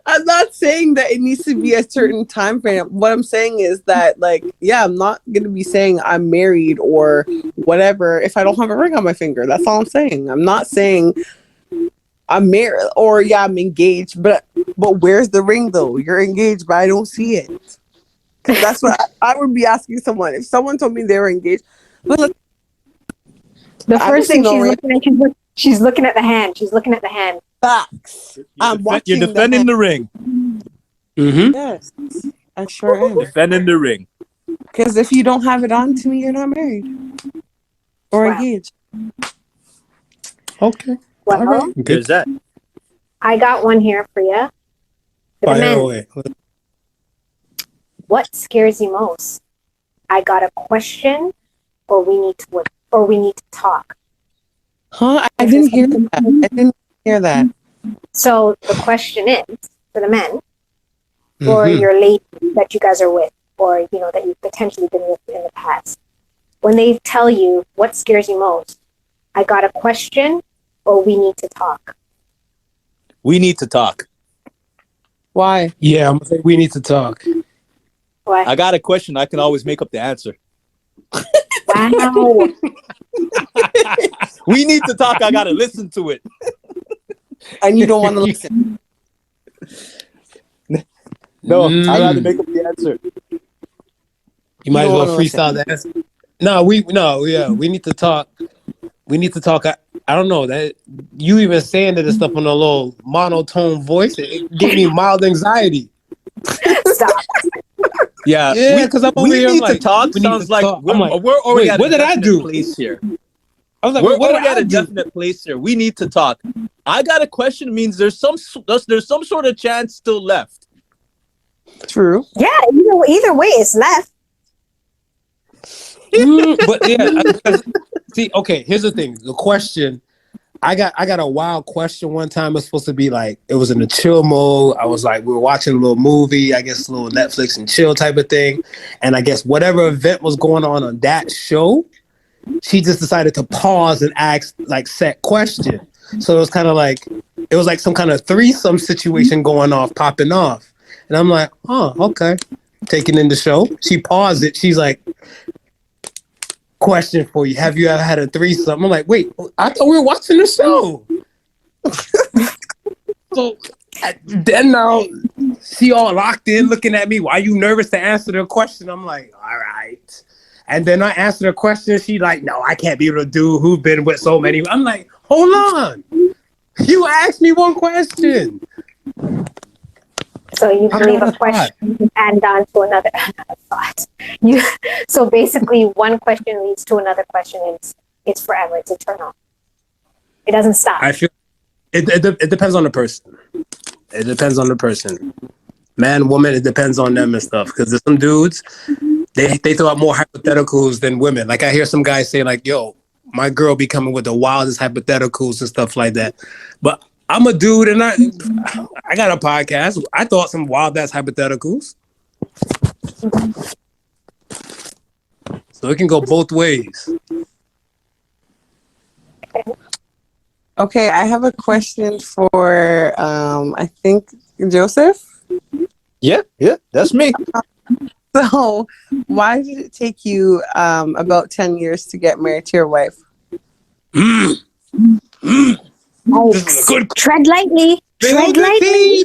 I'm not saying that it needs to be a certain time frame. What I'm saying is that, I'm not going to be saying I'm married or whatever if I don't have a ring on my finger. That's all I'm saying. I'm not saying I'm married or I'm engaged, but where's the ring though? You're engaged, but I don't see it. 'Cause that's what I would be asking someone. If someone told me they were engaged, but The first thing she's looking at the hand. She's looking at the hand. Facts. You're defending the ring. Mm-hmm. Yes, I sure am. Defending the ring. Because if you don't have it on, to me, you're not married or engaged. Okay. Well, All right. There's that. I got one here for you. For the men. Away. What scares you most? I got a question, or we need to talk. Huh? I didn't hear that. I didn't hear that. So the question is for the men, or your lady that you guys are with, or that you've potentially been with in the past. When they tell you what scares you most, I got a question, or we need to talk. We need to talk. Why? Yeah, I'm gonna say we need to talk. Why? I got a question. I can always make up the answer. Wow. We need to talk. I gotta listen to it. And you don't want to listen. No, I gotta make up the answer. You might as don't well wanna freestyle the answer. We need to talk. We need to talk. I don't know that you even saying that stuff in a little monotone voice. It gave me mild anxiety. Stop. Yeah, because I'm over we here. need I'm to talk. we need Sounds to like talk. we're I'm like, already wait, at what a did I definite do? place here. I was like, We're what did already at I a do? definite place here. We need to talk. I got a question. Means there's some sort of chance still left. True. Yeah, either way, it's left. But see, okay, here's the thing. The question, I got a wild question one time. It was supposed to be like, it was in a chill mode. I was like, we were watching a little movie, I guess a little Netflix and chill type of thing. And I guess whatever event was going on that show, she just decided to pause and ask like set question. So it was kind of like, it was like some kind of threesome situation popping off. And I'm like, oh, okay. Taking in the show. She paused it. She's like, question for you. Have you ever had a threesome? I'm like, wait, I thought we were watching the show. So then now she all locked in looking at me. Why you nervous to answer the question? I'm like, all right. And then I answered her question. She like, no, I can't be able to do who've been with so many. I'm like, hold on. You asked me one question. So you can leave a question and on to another thought. So basically, one question leads to another question, and it's forever. It's eternal. It doesn't stop. I feel it depends on the person. It depends on the person. Man, woman, it depends on them and stuff. Because there's some dudes, they throw out more hypotheticals than women. Like I hear some guys say like, yo, my girl be coming with the wildest hypotheticals and stuff like that. But I'm a dude and I got a podcast. I thought some wild ass hypotheticals. So it can go both ways. Okay, I have a question for I think Joseph. Yeah, that's me. So, why did it take you about 10 years to get married to your wife? This is a good Tread lightly. Tread lightly.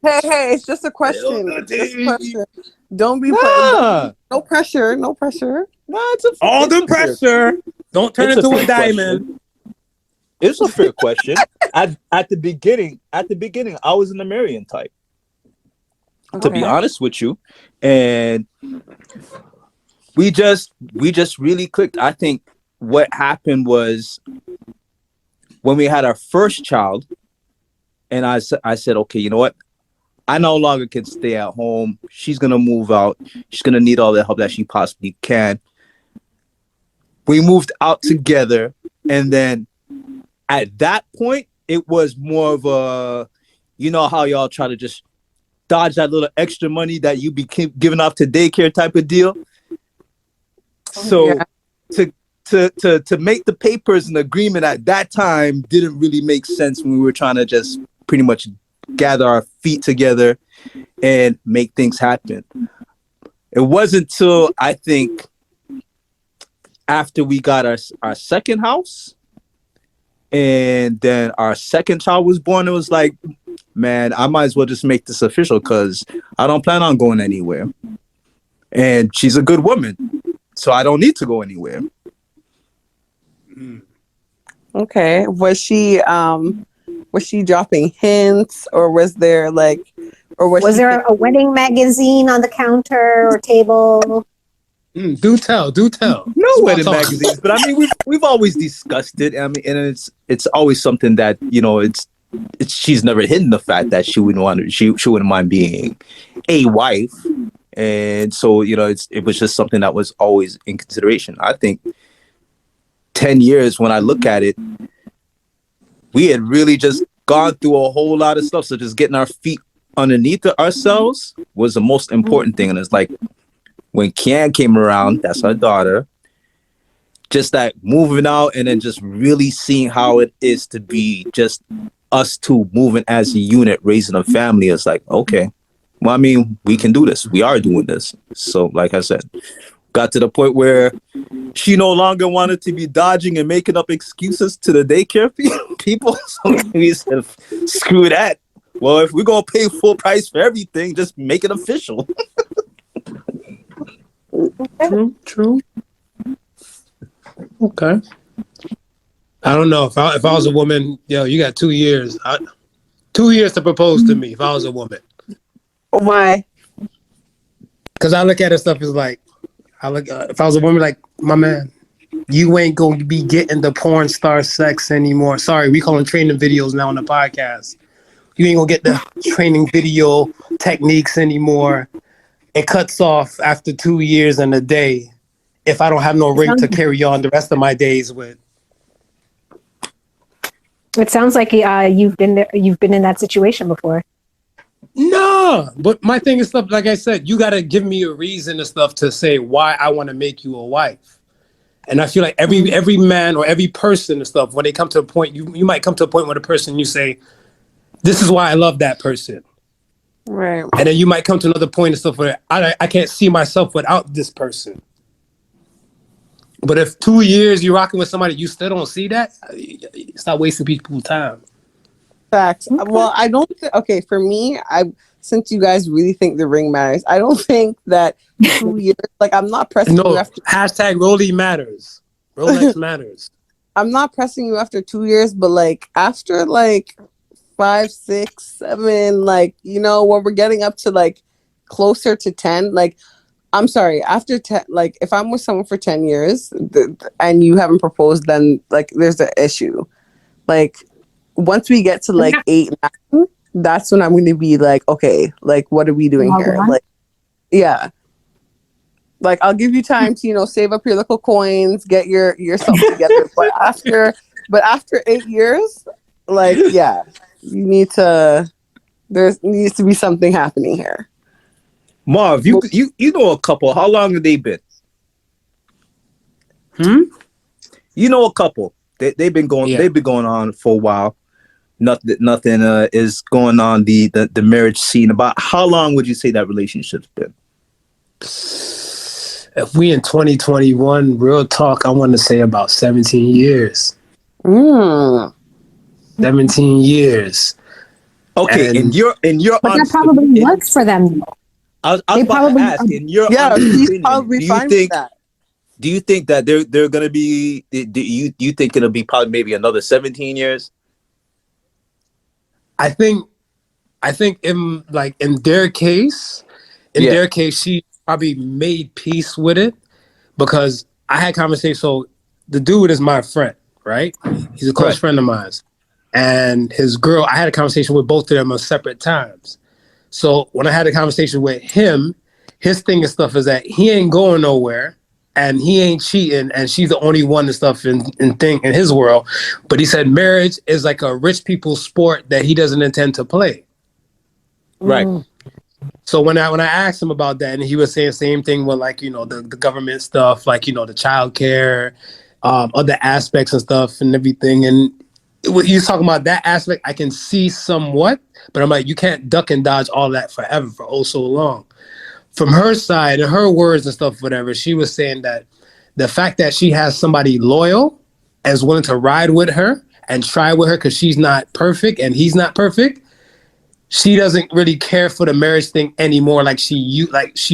Hey, it's just a question. Just a question. Don't be no pressure. No pressure. All the pressure. Don't turn It's a into a fair diamond. It's a fair question. At the beginning, I was in the Marion type. To be honest with you, and we just really clicked. I think what happened was when we had our first child, and I said, okay, you know what? I no longer can stay at home. She's gonna move out. She's gonna need all the help that she possibly can. We moved out together, and then at that point, it was more of a, you know how y'all try to just dodge that little extra money that you became giving off to daycare type of deal. So to make the papers and agreement at that time didn't really make sense when we were trying to just pretty much gather our feet together and make things happen. It wasn't till I think after we got our second house and then our second child was born, it was like, man, I might as well just make this official because I don't plan on going anywhere. And she's a good woman, so I don't need to go anywhere. Okay. Was she dropping hints, or was there was there a wedding magazine on the counter or table? Do tell. No wedding magazines, but I mean we've always discussed it. I mean, and it's always something that, you know, it's she's never hidden the fact that she wouldn't mind being a wife, and so, you know, it was just something that was always in consideration. I think 10 years, when I look at it, we had really just gone through a whole lot of stuff. So just getting our feet underneath ourselves was the most important thing. And it's like when Kian came around, that's our daughter, just that moving out and then just really seeing how it is to be just us two moving as a unit, raising a family. It's like, okay, well, I mean, we can do this. We are doing this. So like I said, got to the point where she no longer wanted to be dodging and making up excuses to the daycare people. So we said, screw that. Well, if we're going to pay full price for everything, just make it official. True. Okay. I don't know. If I was a woman, you got 2 years. 2 years to propose to me if I was a woman. Why? Because I look at it stuff as like, if I was a woman, like, my man, you ain't going to be getting the porn star sex anymore. Sorry, we call them training videos now on the podcast. You ain't going to get the training video techniques anymore. It cuts off after 2 years and a day if I don't have no ring to carry on the rest of my days with. It sounds like you've been in that situation before. No, but my thing is stuff, like I said, you got to give me a reason and stuff to say why I want to make you a wife. And I feel like every man or every person and stuff, when they come to a point, you might come to a point with a person, you say, this is why I love that person. Right. And then you might come to another point and stuff where I can't see myself without this person. But if 2 years you're rocking with somebody, you still don't see that, stop wasting people's time. Facts. Well, I don't. Okay, for me, since you guys really think the ring matters, I don't think that 2 years. Like, I'm not pressing you after. Hashtag Rolex matters. Rolex matters. I'm not pressing you after 2 years, but like after like 5, 6, 7, like, you know, when we're getting up to like closer to 10, like, I'm sorry, after 10, like if I'm with someone for 10 years and you haven't proposed, then like there's an issue. Like, once we get to like 8, 9, that's when I'm going to be like, okay, like, what are we doing here? Like, yeah. Like, I'll give you time to, you know, save up your little coins, get yourself together. But after 8 years, like, yeah, there needs to be something happening here. Marv, you know a couple. How long have they been? You know a couple. They've been going. Yeah. They've been going on for a while. Nothing is going on the marriage scene. About how long would you say that relationship's been? If we in 2021, real talk, I want to say about 17 years. 17 years. Okay, And- in your But that probably works for them, though. I was They about probably- to ask, in your Yeah, honest he's opinion, probably do you fine think with that. do you think that they're gonna be? Do you think it'll be probably maybe another 17 years? I think in their case, she probably made peace with it because I had conversation. So the dude is my friend, right? He's a close friend of mine, and his girl. I had a conversation with both of them on separate times. So when I had a conversation with him, his thing and stuff is that he ain't going nowhere. And he ain't cheating, and she's the only one and stuff in his world. But he said marriage is like a rich people's sport that he doesn't intend to play. Right. So when I asked him about that, and he was saying the same thing with like, the government stuff, like, the child care, other aspects and stuff and everything. And he was talking about that aspect, I can see somewhat, but I'm like, you can't duck and dodge all that forever for oh so long. From her side and her words and stuff, whatever, she was saying that the fact that she has somebody loyal and is willing to ride with her and try with her because she's not perfect and he's not perfect, she doesn't really care for the marriage thing anymore like she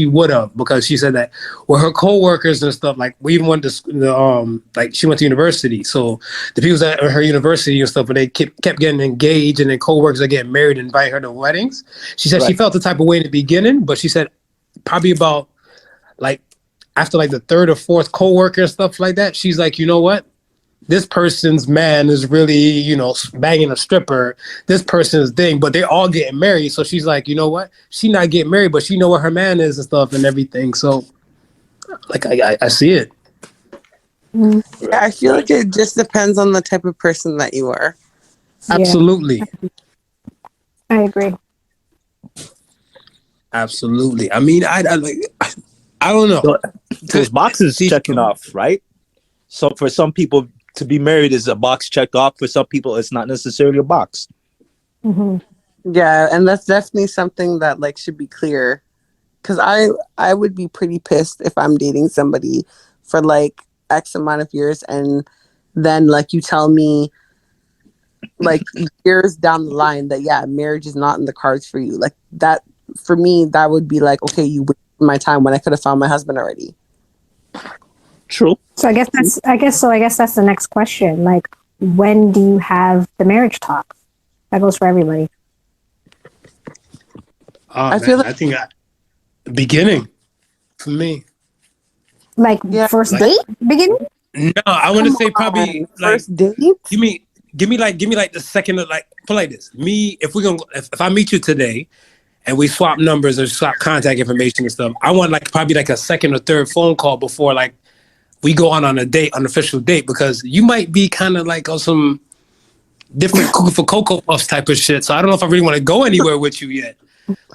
would have, because she said that with her coworkers and stuff, like we even went to like she went to university, so the people at her university and stuff, but they kept getting engaged, and then coworkers are getting married and invite her to weddings. She said she felt the type of way in the beginning, but she said probably about like after like the third or fourth coworker and stuff like that, she's like, you know what? This person's man is really, banging a stripper. This person's thing, but they're all getting married. So she's like, you know what? She not getting married, but she know what her man is and stuff and everything. So, like, I see it. Yeah, I feel like it just depends on the type of person that you are. Absolutely. I agree. Absolutely. I mean, I don't know. Those boxes checking off, right? So for some people, to be married is a box checked off. For some people, it's not necessarily a box. Mm-hmm. Yeah, and that's definitely something that like should be clear. Because I would be pretty pissed if I'm dating somebody for like X amount of years, and then like you tell me like years down the line that marriage is not in the cards for you. Like that, for me, that would be like, okay, you wasted my time when I could have found my husband already. True. So I guess that's the next question. Like, when do you have the marriage talk? That goes for everybody. I think beginning for me. Like first date beginning? No, I want to say probably like first date. Give me like the second of like put like this. Me, if I meet you today and we swap numbers or swap contact information and stuff, I want like probably like a second or third phone call before like we go on a date, an official date, because you might be kind of like on some different cookie for Cocoa Puffs type of shit. So I don't know if I really want to go anywhere with you yet.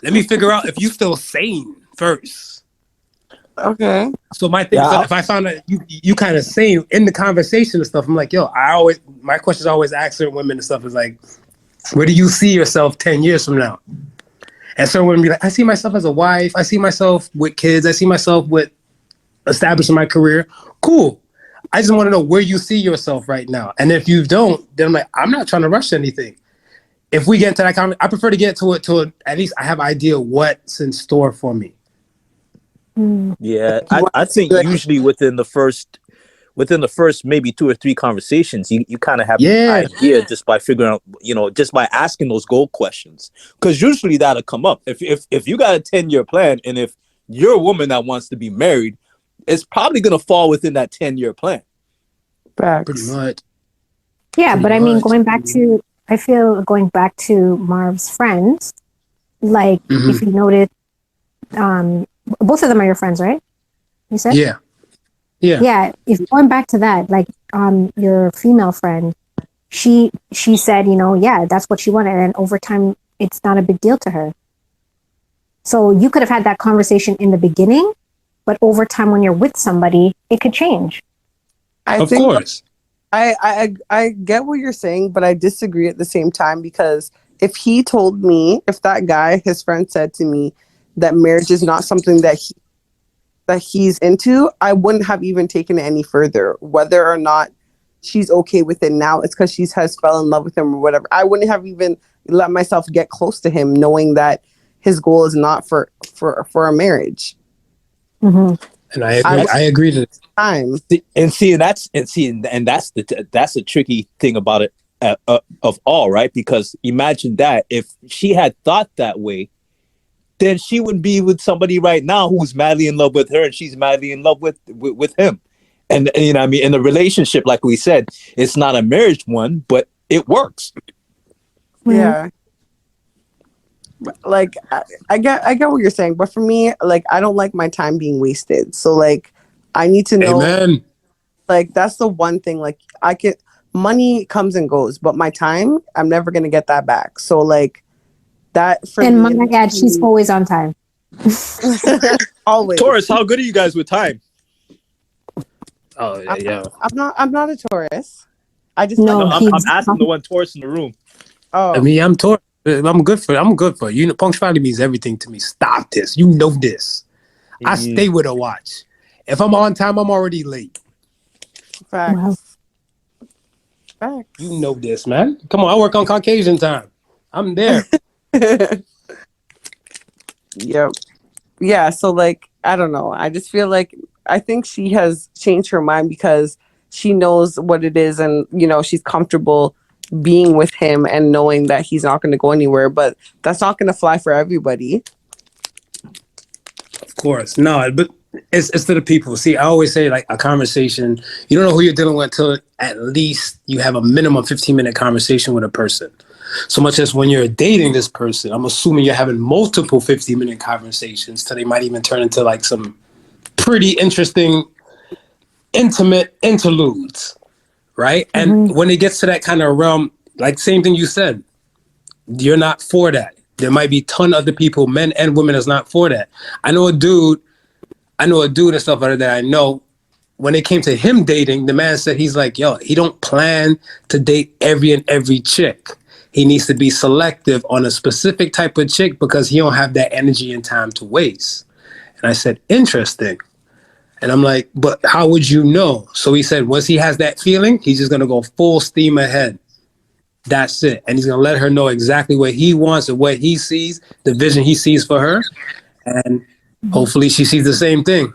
Let me figure out if you still sane first. Okay. So my thing is that if I found out you kind of sane in the conversation and stuff, I'm like, yo, my questions always ask certain women and stuff is like, where do you see yourself 10 years from now? And certain women be like, I see myself as a wife. I see myself with kids. I see myself with establishing my career. Cool. I just want to know where you see yourself right now. And if you don't, then I'm like, I'm not trying to rush anything. If we get into that conversation, I prefer to get to it at least I have an idea what's in store for me. Yeah, I think usually within the first maybe 2 or 3 conversations, you kind of have an idea just by figuring out, just by asking those goal questions. Because usually that'll come up. If you got a 10-year plan, and if you're a woman that wants to be married, it's probably going to fall within that 10-year plan. Pretty much. Yeah, but I mean, going back to Marv's friends, like if you noted, both of them are your friends, right? You said? Yeah. If going back to that, like your female friend, she said, that's what she wanted, and over time, it's not a big deal to her. So you could have had that conversation in the beginning, but over time, when you're with somebody, it could change. Of course. I get what you're saying, but I disagree at the same time, because if that guy, his friend said to me that marriage is not something that that he's into, I wouldn't have even taken it any further. Whether or not she's okay with it now, it's because she has fell in love with him or whatever. I wouldn't have even let myself get close to him, knowing that his goal is not for a marriage. And I agree to time. That's the tricky thing about it of all, right? Because imagine that if she had thought that way, then she would be with somebody right now who's madly in love with her, and she's madly in love with him. And you know, I mean, in a relationship, like we said, it's not a marriage one, but it works. Yeah. Like I get what you're saying, but for me, like, I don't like my time being wasted. So like, I need to know. Amen. Like, that's the one thing. Like, money comes and goes, but my time, I'm never gonna get that back. So like, that for and me, my God, she's always on time. always. Taurus, how good are you guys with time? Oh yeah. I'm not a Taurus. I just No, like, I'm asking the one Taurus in the room. oh, I mean, I'm Taurus. I'm good for it. You know, punctuality means everything to me. Stop this. You know this. I stay with a watch. If I'm on time, I'm already late. facts. Wow. Facts. You know this, man. Come on, I work on Caucasian time. I'm there. Yep. Yeah, so like, I don't know. I just feel like I think she has changed her mind because she knows what it is, and you know, she's comfortable being with him and knowing that he's not going to go anywhere, but that's not going to fly for everybody. Of course. No, but it's to the people. See, I always say, like, a conversation, you don't know who you're dealing with until at least you have a minimum 15-minute conversation with a person. So much as when you're dating this person, I'm assuming you're having multiple 15-minute conversations till they might even turn into like some pretty interesting, intimate interludes, right? And when it gets to that kind of realm, like same thing you said, you're not for that. There might be a ton of other people, men and women, that's not for that. I know a dude and stuff like that I know, when it came to him dating, the man said he's like, yo, he don't plan to date every chick. He needs to be selective on a specific type of chick because he don't have that energy and time to waste. And I said, interesting. And I'm like, but how would you know? So he said, once he has that feeling, he's just going to go full steam ahead. That's it. And he's going to let her know exactly what he wants and what he sees, the vision he sees for her. And hopefully she sees the same thing.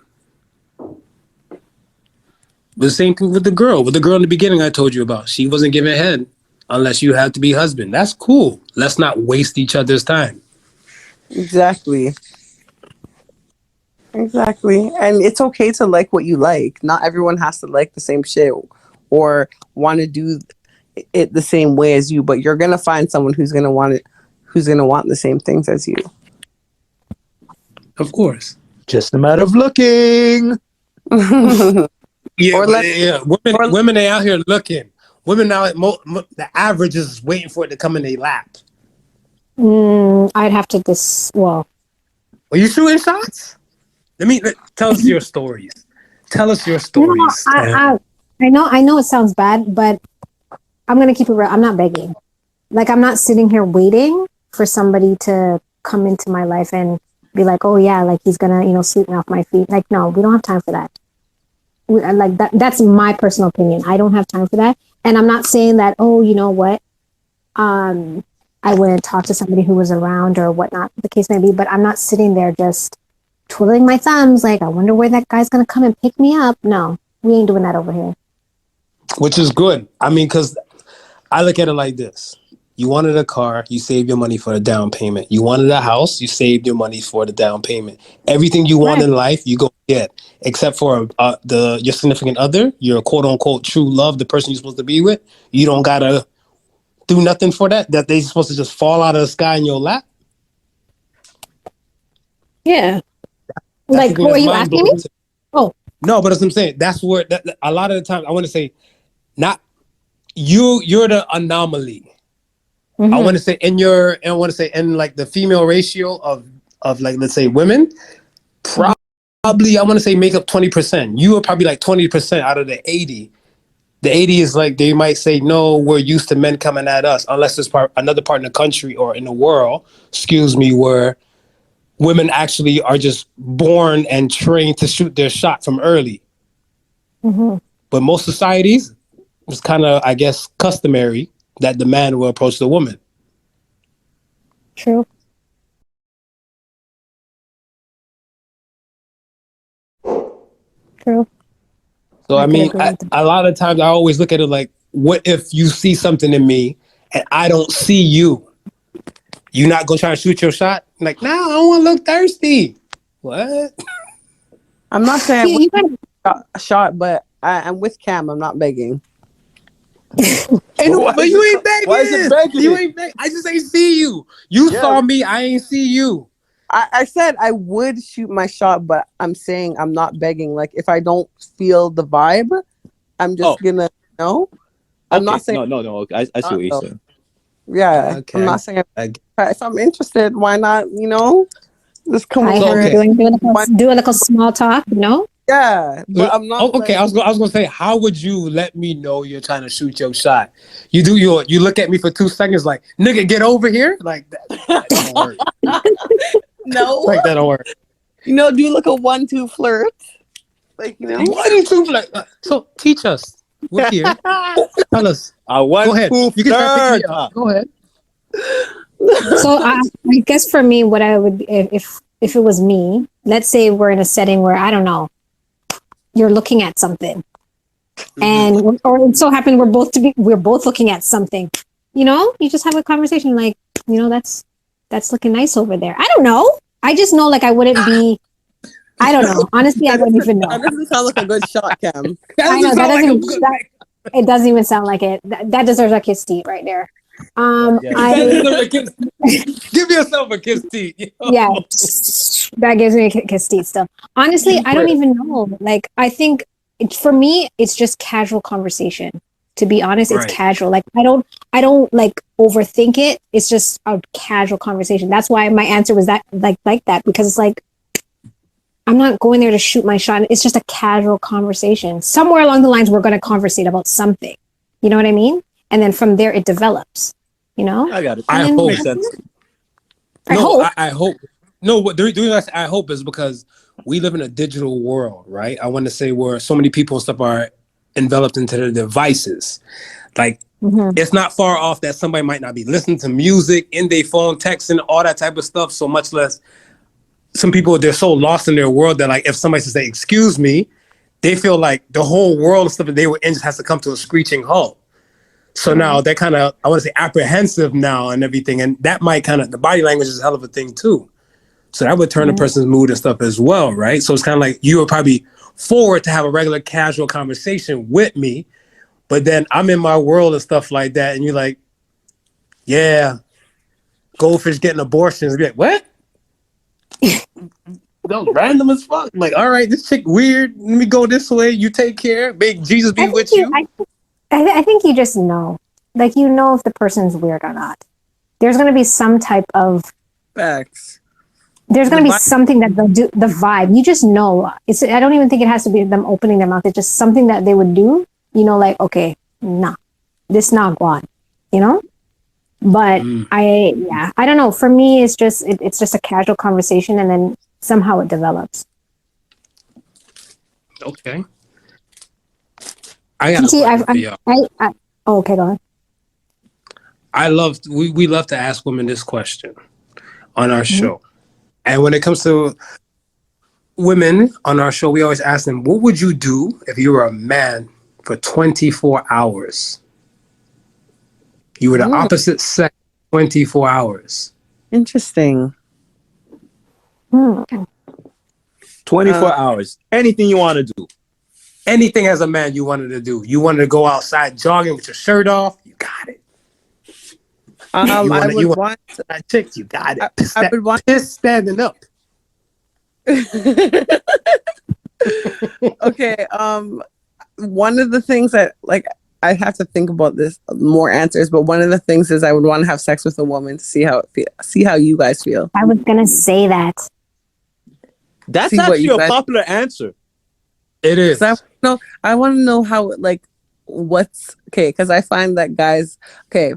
The same thing with the girl. With the girl in the beginning I told you about. She wasn't giving head unless you have to be husband. That's cool. Let's not waste each other's time. Exactly. And it's okay to like what you like. Not everyone has to like the same shit or want to do it the same way as you, but you're going to find someone who's going to want the same things as you. Of course. Just a matter of looking. Yeah, women they out here looking. Women now, the average is waiting for it to come in their lap. I'd have to Are you shooting shots? Tell us your stories. Tell us your stories. No, I know it sounds bad, but I'm going to keep it real. I'm not begging. Like, I'm not sitting here waiting for somebody to come into my life and be like, oh yeah, like he's going to, sweep me off my feet. Like, no, we don't have time for that. Like that's my personal opinion. I don't have time for that. And I'm not saying that, oh, you know what? I wouldn't talk to somebody who was around or whatnot, the case may be, but I'm not sitting there just twiddling my thumbs like, I wonder where that guy's going to come and pick me up. No, we ain't doing that over here. Which is good. I mean, because I look at it like this. You wanted a car, you saved your money for the down payment. You wanted a house, you saved your money for the down payment. Everything you want in life, you go get, except for your significant other, your quote unquote true love, the person you're supposed to be with. You don't gotta do nothing for that they're supposed to just fall out of the sky in your lap. Yeah. Like, what are you asking me? Oh. No, but as I'm saying, that's where a lot of the time I want to say, not you're the anomaly. I want to say in like the female ratio of like, let's say women, probably I want to say make up 20%. You are probably like 20% out of the 80. The 80 is like, they might say, no, we're used to men coming at us, unless there's another part in the country or in the world, where women actually are just born and trained to shoot their shot from early. Mm-hmm. But most societies, it's kind of, I guess, customary that the man will approach the woman. True. True. So I I could mean, agree with that. a lot of times I always look at it like, what if you see something in me and I don't see you? You not gonna try to shoot your shot? Like, nah, I don't want to look thirsty. What? I'm not saying I You gotta- want a shot, but I'm with Cam. I'm not begging. Ain't no, Why but is you it- ain't begging. why is it begging You it? ain't begging. I just ain't see you. You Yeah. saw me. I ain't see you. I said I would shoot my shot, but I'm saying I'm not begging. Like if I don't feel the vibe, I'm just gonna I'm not saying No. Okay. I see what you're saying. yeah. Okay. I'm not saying I- if I'm interested, why not? Just come Hi, over. how are okay. you doing? Do a little small talk, no? Yeah, but I'm not. Okay, I was gonna say, how would you let me know you're trying to shoot your shot? You look at me for 2 seconds, like, nigga, get over here, like that don't work. No, Like that don't work. do like a 1-2 flirt, like 1, 2, like, so teach us. We're here. Tell us. I want Go ahead. to You can try to pick me flirt. up. Go ahead. So I guess for me, what I would, if it was me, let's say we're in a setting where, I don't know, you're looking at something, and or it so happened we're both looking at something. You just have a conversation like, that's looking nice over there. I don't know. I just know like I wouldn't be. I don't know. Honestly, I wouldn't even know. That doesn't sound like a good shot, Cam. I know that doesn't. It doesn't even sound like it. That deserves a Kissteet right there. Give yourself a Kissteet. Yeah, that gives me a Kissteet still. Honestly, I don't even know. Like, I think for me, it's just casual conversation. To be honest, it's Right. casual. Like, I don't like overthink it. It's just a casual conversation. That's why my answer was that like that, because it's like, I'm not going there to shoot my shot. It's just a casual conversation. Somewhere along the lines, we're going to conversate about something. You know what I mean? And then from there, it develops. I got it. I And then- hope. Makes sense. I hope. No, what the reason I say I hope is because we live in a digital world, right? I want to say where so many people and stuff are enveloped into their devices. Like, it's not far off that somebody might not be listening to music in their phone, texting, all that type of stuff. So much less, some people, they're so lost in their world that, like, if somebody says, excuse me, they feel like the whole world of stuff that they were in just has to come to a screeching halt. So now they're kind of, I want to say, apprehensive now and everything. And that might kind of, the body language is a hell of a thing too. So that would turn a person's mood and stuff as well, right? So it's kind of like you were probably forward to have a regular casual conversation with me, but then I'm in my world and stuff like that. And you're like, yeah, goldfish getting abortions. Be like, what? That was random as fuck. Like, all right, this chick weird. Let me go this way. You take care. Big Jesus be with you. I think you just know. Like, if the person's weird or not. There's going to be some type of... Facts. There's going to be something that they'll do, the vibe. You just know. I don't even think it has to be them opening their mouth. It's just something that they would do. Like, okay, nah, this not guan, But I don't know. For me, it's just a casual conversation, and then somehow it develops. Okay. I got See, okay, go ahead. We love to ask women this question on our show. And when it comes to women on our show, we always ask them, what would you do if you were a man for 24 hours? You were the opposite sex 24 hours. Interesting. 24 hours. Anything you want to do. Anything as a man you wanted to do. You wanted to go outside jogging with your shirt off. You got it. I would want. That chick, you got it. I would want. Piss standing up. Okay. One of the things that, like, I have to think about this more answers, but one of the things is I would want to have sex with a woman to see how you guys feel. I was gonna say that. That's See what actually you a guys- popular answer. It is. I want to know how, like, what's okay, because I find that guys, okay,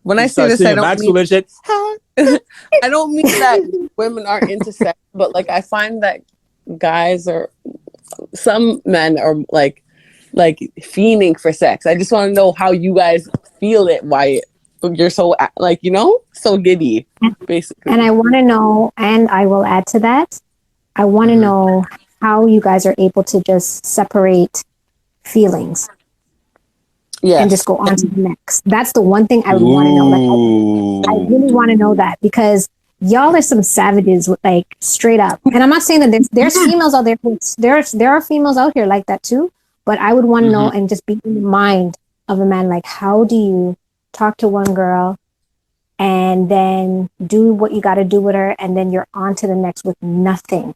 when I say this, I don't mean, shit. I don't mean that women aren't into sex, but like I find that guys are, some men are like fiending for sex. I just want to know how you guys feel it. Why you're so like, you know, so giddy, basically. And I want to know, and I will add to that, I want to know how you guys are able to just separate feelings and just go on to the next. That's the one thing I would want to know. Like, I really want to know that, because y'all are some savages, like straight up. And I'm not saying that there's females out there. There are females out here like that too. But I would want to know and just be in the mind of a man. Like, how do you talk to one girl and then do what you got to do with her, and then you're on to the next with nothing?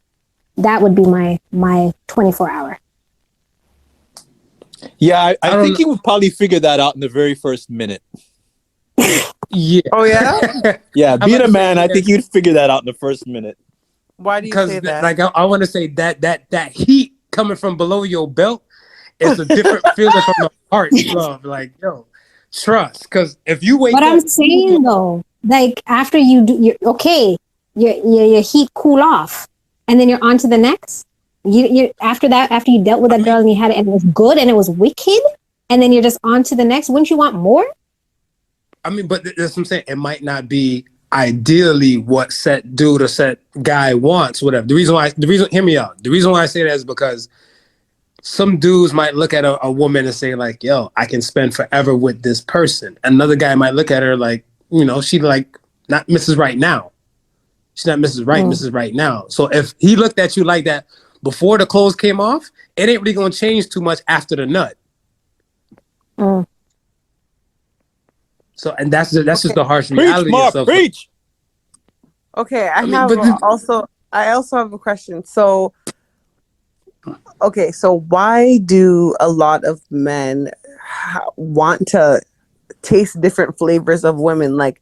That would be my 24 hour. Yeah, I think he would probably figure that out in the very first minute. Yeah. Oh yeah. Yeah, being a man, I think you'd figure that out in the first minute. Why do you say that? Like I want to say that heat coming from below your belt is a different feeling from the heart. Love, like, yo, trust. Because if you wait, But I'm saying though, like after you do, you're okay, your heat cool off, and then you're on to the next. You after that, after you dealt with that girl and you had it and it was good and it was wicked, and then you're just on to the next. Wouldn't you want more? I mean, but that's what I'm saying. It might not be ideally what set dude or set guy wants, whatever. Hear me out. The reason why I say that is because some dudes might look at a woman and say like, yo, I can spend forever with this person. Another guy might look at her like, you know, she like not Mrs. Right Now. She's not Mrs. Right, Mrs. Right Now. So if he looked at you like that before the clothes came off, it ain't really gonna change too much after the nut. So, and that's just the harsh reality. Preach. Okay, I also have a question. So, okay, so why do a lot of men want to taste different flavors of women? Like,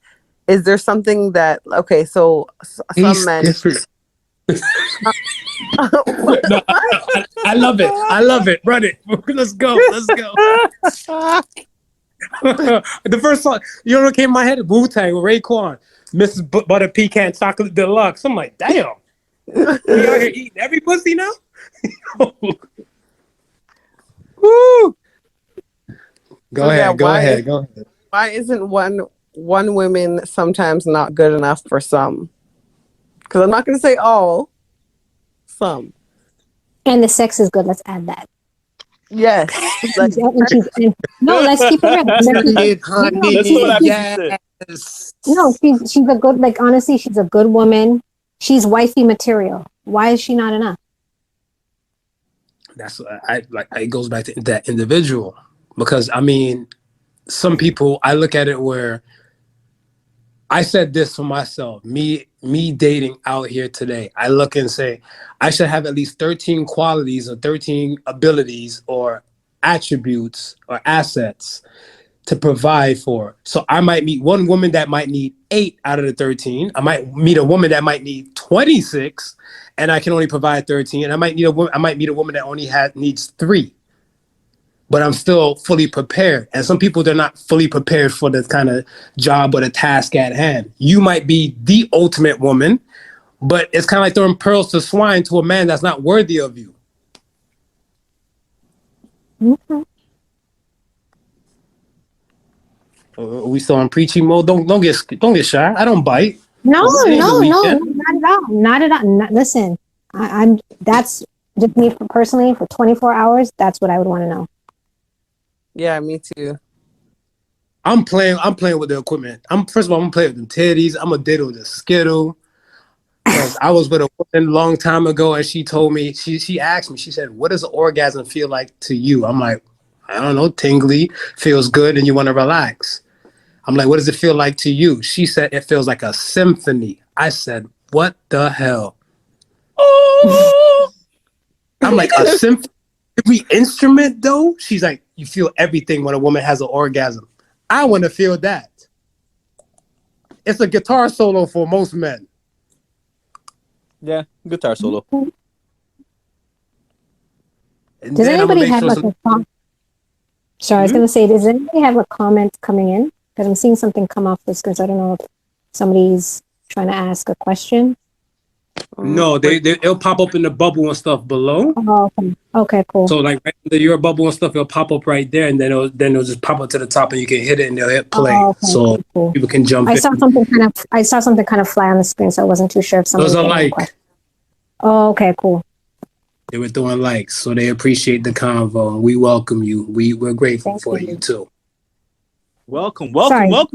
is there something that, okay, so some men... No, I love it. I love it. Run it. Let's go. The first song, you know what came in my head? Wu-Tang with Raekwon, Mrs. Butter Pecan Chocolate Deluxe. I'm like, damn. We out here eating every pussy now? Woo! Go ahead. Why isn't one woman sometimes not good enough for some? Because I'm not going to say all, some. And the sex is good. Let's add that. Yes. No, let's keep it real. No, she's a good, like, honestly, she's a good woman. She's wifey material. Why is she not enough? That's it goes back to that individual, because I mean, some people, I look at it where I said this for myself, me dating out here today, I look and say, I should have at least 13 qualities or 13 abilities or attributes or assets to provide for. So I might meet one woman that might need 8 out of the 13. I might meet a woman that might need 26 and I can only provide 13. And I might meet a woman that only needs 3. But I'm still fully prepared. And some people, they're not fully prepared for the kind of job or the task at hand. You might be the ultimate woman, but it's kind of like throwing pearls to swine to a man that's not worthy of you. Okay. Are we still in preaching mode? Don't get shy. I don't bite. No, not at all. Listen, I'm that's just me personally for 24 hours. That's what I would want to know. Yeah, me too. I'm playing with the equipment. First of all, I'm gonna play with them titties. I'm gonna diddle the skittle. Because I was with a woman a long time ago, and she told me, she asked me, she said, "What does an orgasm feel like to you?" I'm like, I don't know, tingly, feels good, and you want to relax. I'm like, what does it feel like to you? She said, it feels like a symphony. I said, what the hell? Oh! I'm like, a symphony? Every instrument, though? She's like, you feel everything when a woman has an orgasm. I want to feel that. It's a guitar solo for most men. Yeah, guitar solo. Does anybody have like a comment? Sorry, I was going to say, does anybody have a comment coming in? Because I'm seeing something come off the screen. So I don't know if somebody's trying to ask a question? No, they'll pop up in the bubble and stuff below. Oh, okay. Okay, cool. So like right under your bubble and stuff, it'll pop up right there, and then it'll just pop up to the top, and you can hit it, and they'll hit play. Oh, okay, So cool. people can jump in. I saw something kind of fly on the screen, so I wasn't too sure if somebody Those are was getting a like question. Oh, okay, cool. they were throwing likes, so they appreciate the convo. We welcome you. We're grateful for you too. Welcome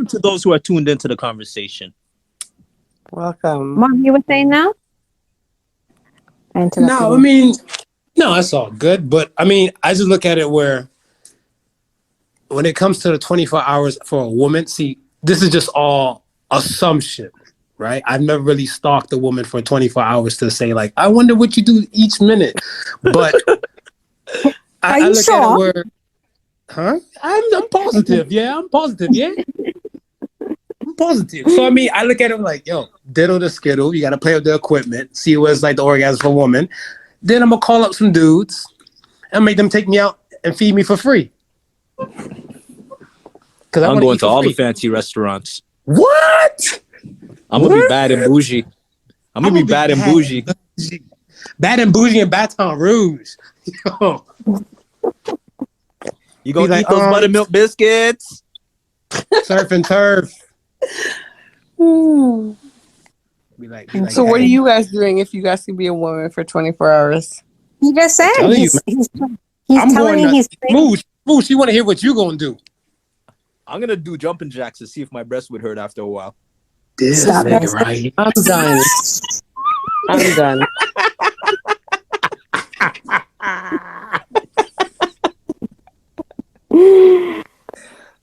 to those who are tuned into the conversation. Welcome. Mom, you were saying now? No, I mean, no, that's all good. But I mean, I just look at it where when it comes to the 24 hours for a woman, see, this is just all assumption, right? I've never really stalked a woman for 24 hours to say, like, I wonder what you do each minute. But I look sure? at it where, I'm positive. Yeah, I'm positive. Yeah. I'm positive. So, I mean, I look at it like, yo, diddle the skittle. You got to play with the equipment, see what it's like the orgasm for a woman. Then I'm going to call up some dudes and make them take me out and feed me for free. I'm going to all the fancy restaurants. What? I'm going to be bad and bougie. I'm going to be bad and bougie. Bad and bougie in Baton Rouge. Yo. You going to Be eat like, those buttermilk biscuits? Surf and turf. Be like, So what are you guys doing if you guys could be a woman for 24 hours? He just said telling he's I'm telling going me he's Moosh, you want to hear what you going to do? I'm going to do jumping jacks to see if my breast would hurt after a while. This Stop nigga it. right here. I'm done. I'm done.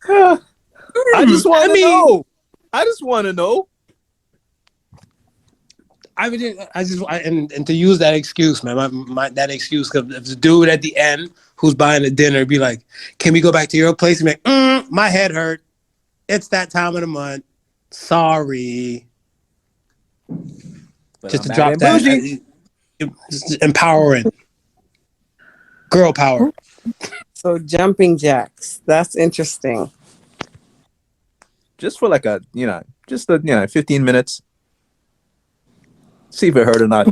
I just want to know. I just want to know. And to use that excuse, man, that excuse, because if the dude at the end who's buying the dinner be like, "Can we go back to your place?" And be like, my head hurt. It's that time of the month. Sorry. But Just I'm to drop bad and that. bougie. Just empowering. Girl power. So jumping jacks. That's interesting. Just for like 15 minutes. See if it hurt or not.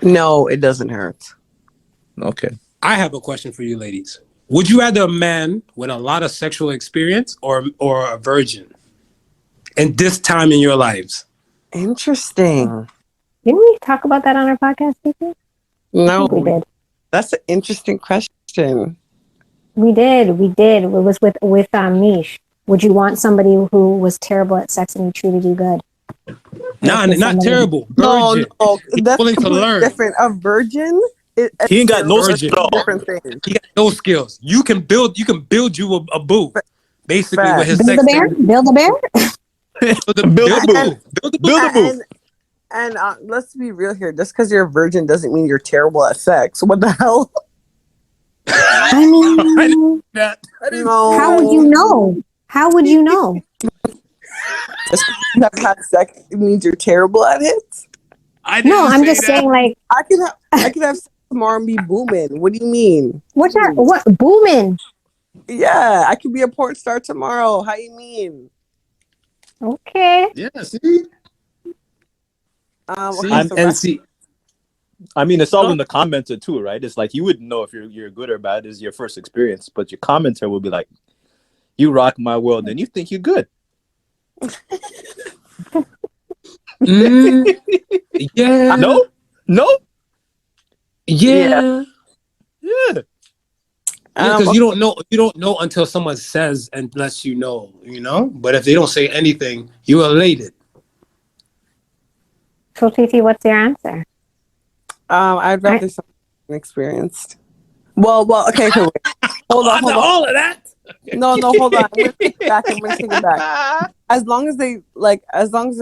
No, it doesn't hurt. Okay. I have a question for you ladies. Would you rather a man with a lot of sexual experience or a virgin in this time in your lives? Interesting. Didn't we talk about that on our podcast, Vicky? No, We did. that's an interesting question. We did. It was with Mish. Would you want somebody who was terrible at sex and he treated you good? Nah, not terrible. No, Virgin. that's willing to completely learn. different. A virgin, He ain't got no Virgin. skills at all. different things. He got no skills. You can build you a boo. Basically Fact. with his Build sex a bear? Build a bear? Build a Build boo. a boo. Build a boo. Build a boo. And let's be real here. Just because you're a virgin doesn't mean you're terrible at sex. What the hell? I mean, No. how would you know? How would you know? Just because you haven't had sex, it means you're terrible at it. No, I'm just saying, like, I can have sex tomorrow and be booming. What do you mean? what booming? Yeah, I could be a porn star tomorrow. How you mean? Okay. Yeah, see? Okay, so I mean, it's all in the commenter too, right? It's like you wouldn't know if you're good or bad. It's your first experience, but your commenter will be like, "You rock my world," and you think you're good. Yeah. No. Yeah. Yeah. Because you don't know until someone says and lets you know, But if they don't say anything, you're elated. So, Titi, what's your answer? I'd rather something experienced. Well, okay, wait. Hold on. All of that. No, hold on. I'm gonna take it back. As long as they're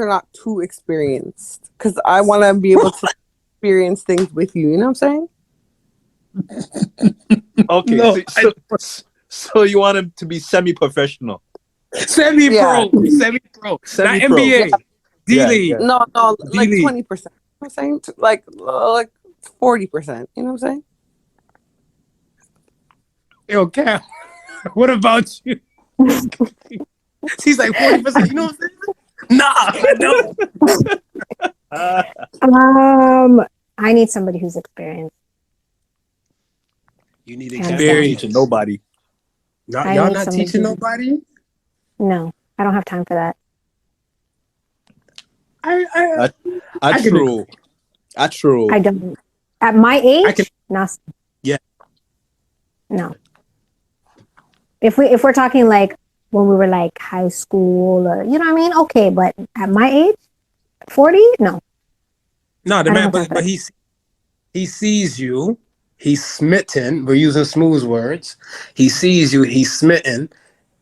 not too experienced, because I want to be able to experience things with you. You know what I'm saying? Okay. No, so you want him to be semi-professional? Semi-pro. Not NBA. D-League. No, like D-League. 20%. I'm saying like 40%. You know what I'm saying? Yo, Cam, what about you? She's like 40%. You know what I'm saying? I don't. I need somebody who's experienced. You need Hands down. experience. To nobody. I Y'all need not somebody teaching who- nobody? No, I don't have time for that. I can True. That's true. I don't. At my age, I can- no. Yeah. No. If we're talking like when we were like high school or you know what I mean, okay. But at my age, 40, no. No, the I man, don't have but he sees you. He's smitten. We're using smooth words. He sees you. He's smitten.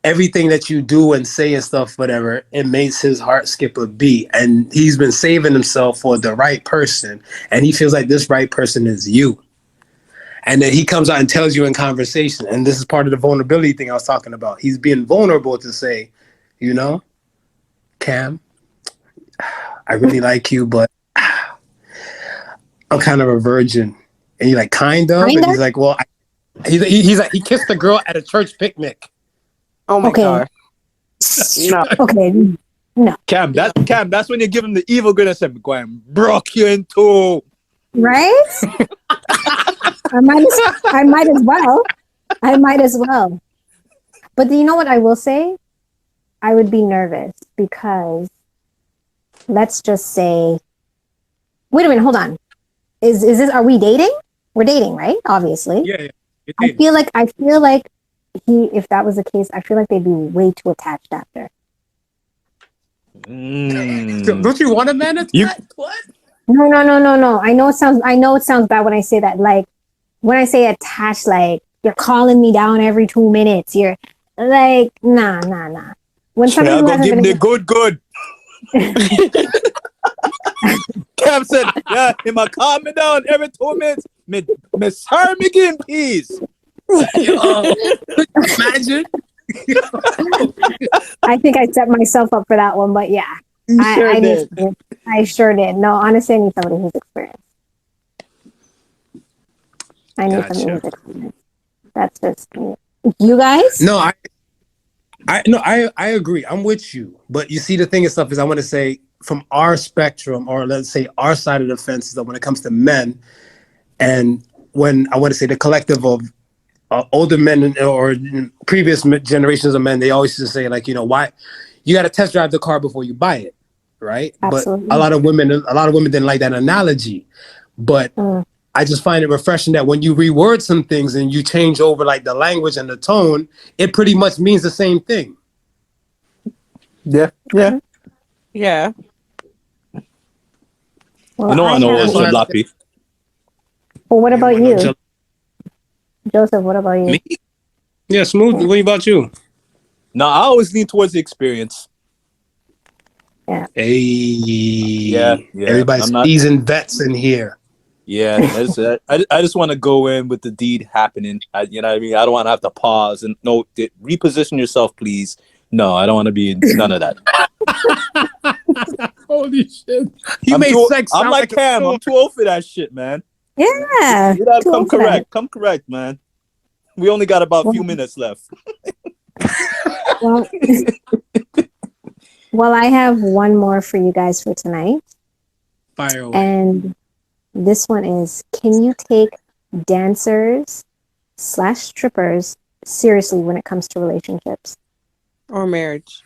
Everything that you do and say and stuff, whatever, it makes his heart skip a beat. And he's been saving himself for the right person. And he feels like this right person is you. And then he comes out and tells you in conversation. And this is part of the vulnerability thing I was talking about. He's being vulnerable to say, you know, Cam, I really like you, but I'm kind of a virgin. And you're like, kind of? And he's like, well, he's like, he kissed the girl at a church picnic. Oh my Okay. god. No. Okay. No. Cam, that's when you give him the evil grin and say, "Graham, broke you in two." Right? I might as well. But you know what I will say? I would be nervous because let's just say, wait a minute, hold on. Is this, are we dating? We're dating, right? Obviously. Yeah. I feel like if that was the case, I feel like they'd be way too attached after. Don't you want a man attached? What? No. I know it sounds bad when I say that. Like when I say attached, like you're calling me down every 2 minutes. You're like, nah. When somebody Yeah, who go hasn't give been me the good. Cam said, "Yeah, him a calm me down every 2 minutes. Me sorry, me give him peace." Imagine. I think I set myself up for that one, but yeah, I sure did. No, honestly, I need somebody who's experienced. That's just me. You guys? No, I agree. I'm with you. But you see, the thing and stuff is, I want to say from our spectrum, or let's say our side of the fence, is that when it comes to men, and when I want to say the collective of older men or previous generations of men, they always used to say, like, you know, why you got to test drive the car before you buy it, right? Absolutely. But a lot of women didn't like that analogy. But I just find it refreshing that when you reword some things and you change over like the language and the tone, it pretty much means the same thing. Yeah. Mm-hmm. Yeah. Well, You know I know it's jalopy. Well, what about you? Joseph, what about you? Me? Yeah, Smooth. What about you? No, I always lean towards the experience. Yeah. Hey. Yeah. Everybody's seasoned vets in here. Yeah, I just want to go in with the deed happening. You know what I mean? I don't want to have to pause and reposition yourself, please. No, I don't want to be in none of that. Holy shit! I'm like Cam. I'm too old for that shit, man. Yeah. You gotta come correct. Come correct, man. We only got about a few minutes left. Well, I have one more for you guys for tonight. Fire away. And this one is, can you take dancers/strippers seriously when it comes to relationships? Or marriage.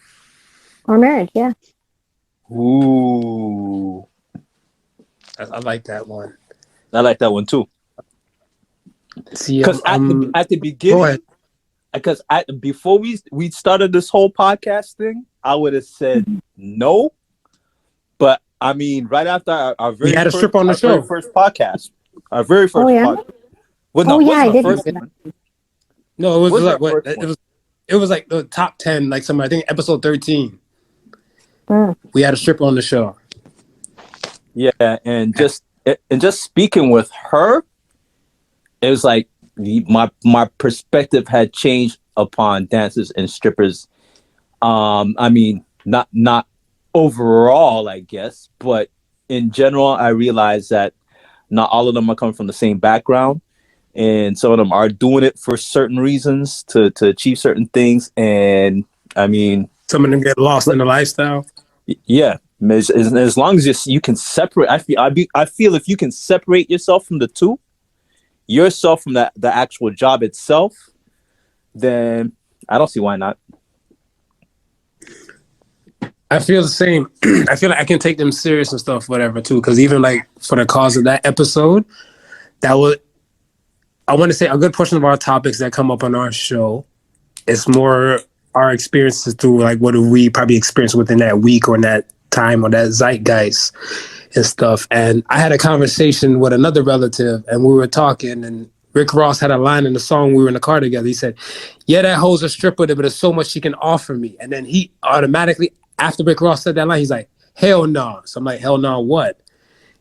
Or marriage, yeah. Ooh. I like that one. I like that one too. See, because at the beginning, because before we started this whole podcast thing, I would have said no. But I mean, right after our very had a strip on the show. very first podcast, our very first podcast. Well, no, I did. No, it was What's like our what? first It was like the top 10, like somewhere. I think episode 13. We had a stripper on the show. Yeah, and just speaking with her, it was like my perspective had changed upon dancers and strippers. I mean, not overall, I guess, but in general, I realized that not all of them are coming from the same background, and some of them are doing it for certain reasons to achieve certain things. And I mean, some of them get lost in the lifestyle. Yeah, as long as you can separate. I feel if you can separate yourself from the two, yourself from the actual job itself, then I don't see why not. I feel the same. I feel like I can take them serious and stuff, whatever, too. Because even like for the cause of that episode, I want to say a good portion of our topics that come up on our show, it's more our experiences through like what do we probably experience within that week or in that time or that zeitgeist and stuff. And I had a conversation with another relative and we were talking, and Rick Ross had a line in the song. We were in the car together. He said, yeah, that hoe's a stripper, but there's so much she can offer me. And then he automatically, after Rick Ross said that line, he's like, hell no. So I'm like, hell no, what?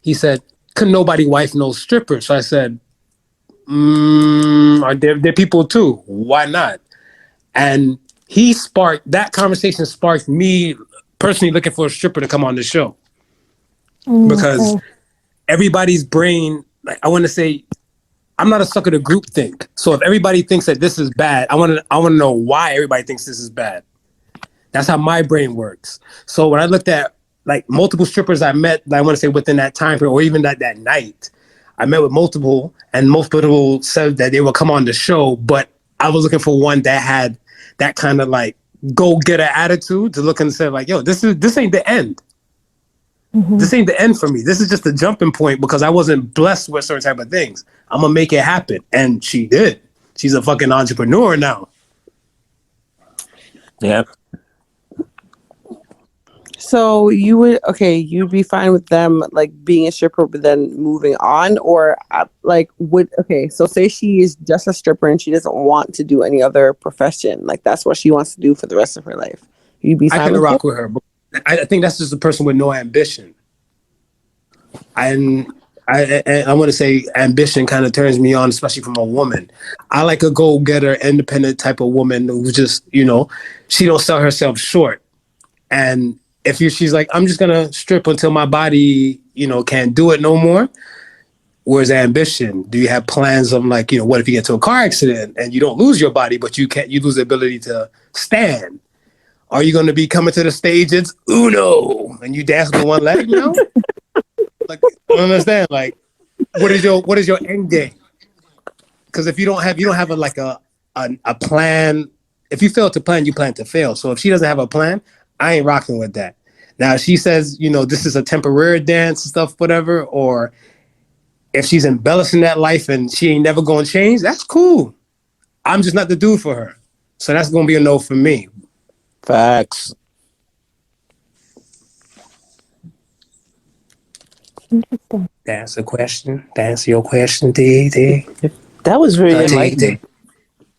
He said, couldn't nobody wife no stripper. So I said, are there people too? Why not? And that conversation sparked me personally looking for a stripper to come on the show. Because everybody's brain, like I want to say, I'm not a sucker to group think. So if everybody thinks that this is bad, I want to know why everybody thinks this is bad. That's how my brain works. So when I looked at like multiple strippers I met, I want to say within that time period, or even that night, I met with multiple, and most people said that they would come on the show, but I was looking for one that had that kind of like go-getter attitude to look and say like, yo, this ain't the end. Mm-hmm. This ain't the end for me. This is just a jumping point because I wasn't blessed with certain type of things. I'm going to make it happen. And she did. She's a fucking entrepreneur now. Yeah. So you'd be fine with them like being a stripper, but then moving on, or so say she is just a stripper and she doesn't want to do any other profession, like that's what she wants to do for the rest of her life. You'd be fine. I can rock with her. But I think that's just a person with no ambition. And I want to say ambition kind of turns me on, especially from a woman. I like a go-getter, independent type of woman who just, she don't sell herself short. And if she's like, I'm just going to strip until my body, can't do it no more. Where's ambition? Do you have plans of like, what if you get into a car accident and you don't lose your body, but you lose the ability to stand? Are you going to be coming to the stage? It's Uno, and you dance with one leg, Like, I don't understand. Like, what is your end game? Because if you don't have a plan. If you fail to plan, you plan to fail. So if she doesn't have a plan, I ain't rocking with that. Now, if she says, this is a temporary dance and stuff, whatever, or if she's embellishing that life and she ain't never going to change, that's cool. I'm just not the dude for her. So that's going to be a no for me. Facts. That's a question. To answer your question, D. That was really enlightening.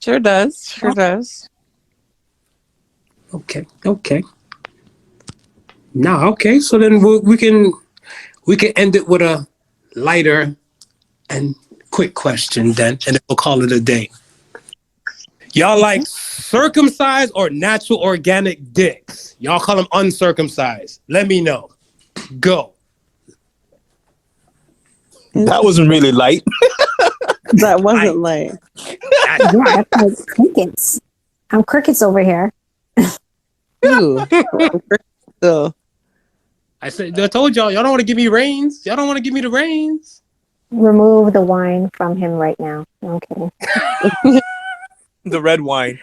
Sure does. Okay. Now, okay. So then we can end it with a lighter and quick question then, and then we'll call it a day. Y'all like circumcised or natural organic dicks? Y'all call them uncircumcised. Let me know. Go. That wasn't really light. That wasn't light. Yeah, that's like crickets. I'm crickets over here. Ooh. I told y'all don't want to give me reins. Y'all don't want to give me the reins. Remove the wine from him right now. Okay. The red wine.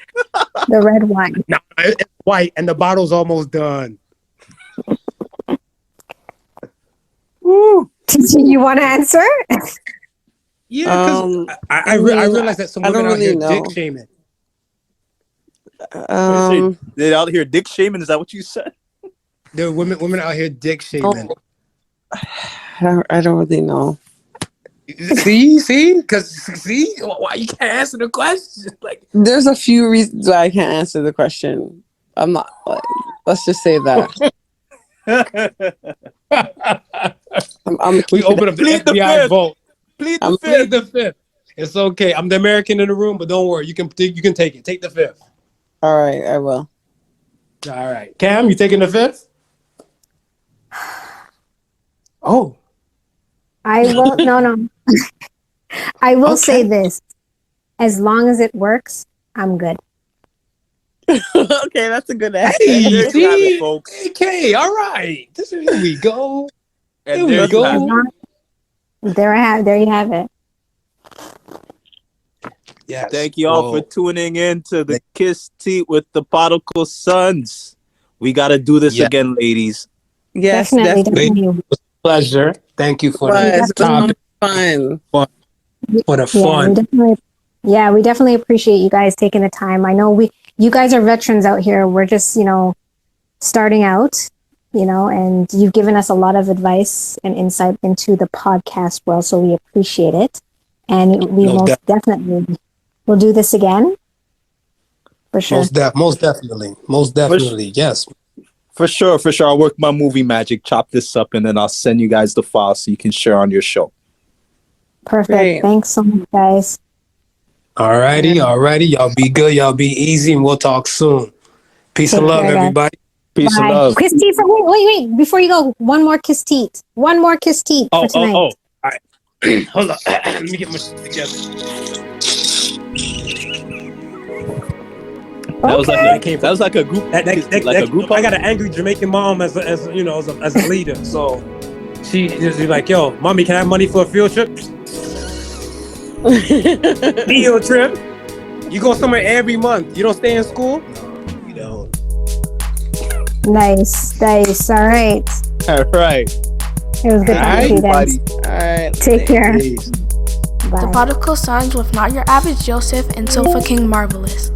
The red wine. No, it's white and the bottle's almost done. Woo. Did you want to answer? Yeah, because I realize that some women out here dick shaming. They're out here dick shaming. Is that what you said? There are women out here dick shaming. I don't really know. See, why you can't answer the question? Like, there's a few reasons why I can't answer the question. I'm not. Let's just say that. We open up the FBI vault. Plead the fifth. It's okay. I'm the American in the room, but don't worry. You can take it. Take the fifth. All right, I will. All right, Cam, you taking the fifth? Oh, I will. No. I will say this: as long as it works, I'm good. Okay, that's a good answer. Hey, There you have see? it, folks. Okay, all right. Here we go. And Here there we you go. have it. There you have it. Yes. Thank you all for tuning in to the Kissteet with the Podical Sons. We got to do this again, ladies. Yes, Definitely. Pleasure. Thank you for It was the topic. fun. For the fun. We definitely appreciate you guys taking the time. I know you guys are veterans out here. We're just, starting out, and you've given us a lot of advice and insight into the podcast world, so we appreciate it. And we definitely will do this again. For sure. Most definitely. Yes. For sure. I'll work my movie magic, chop this up, and then I'll send you guys the file so you can share on your show. Perfect. Great. Thanks so much, guys. Alrighty. Y'all be good. Y'all be easy, and we'll talk soon. Peace and love, everybody. Peace Bye. and love. Kissteet, wait. Before you go, one more Kissteet. One more Kissteet for tonight. All right. Hold on. Let me get my shit together. That was like a group. A group. I got an angry Jamaican mom as a leader. So she's like, yo, mommy, can I have money for a field trip? Field trip? You go somewhere every month. You don't stay in school? No, you don't. Nice. All right. All right. It was good talking to you guys. All right. Take care. The Bye. Podical Sons with Not Your Average Joseph and Sofa King Marvelous.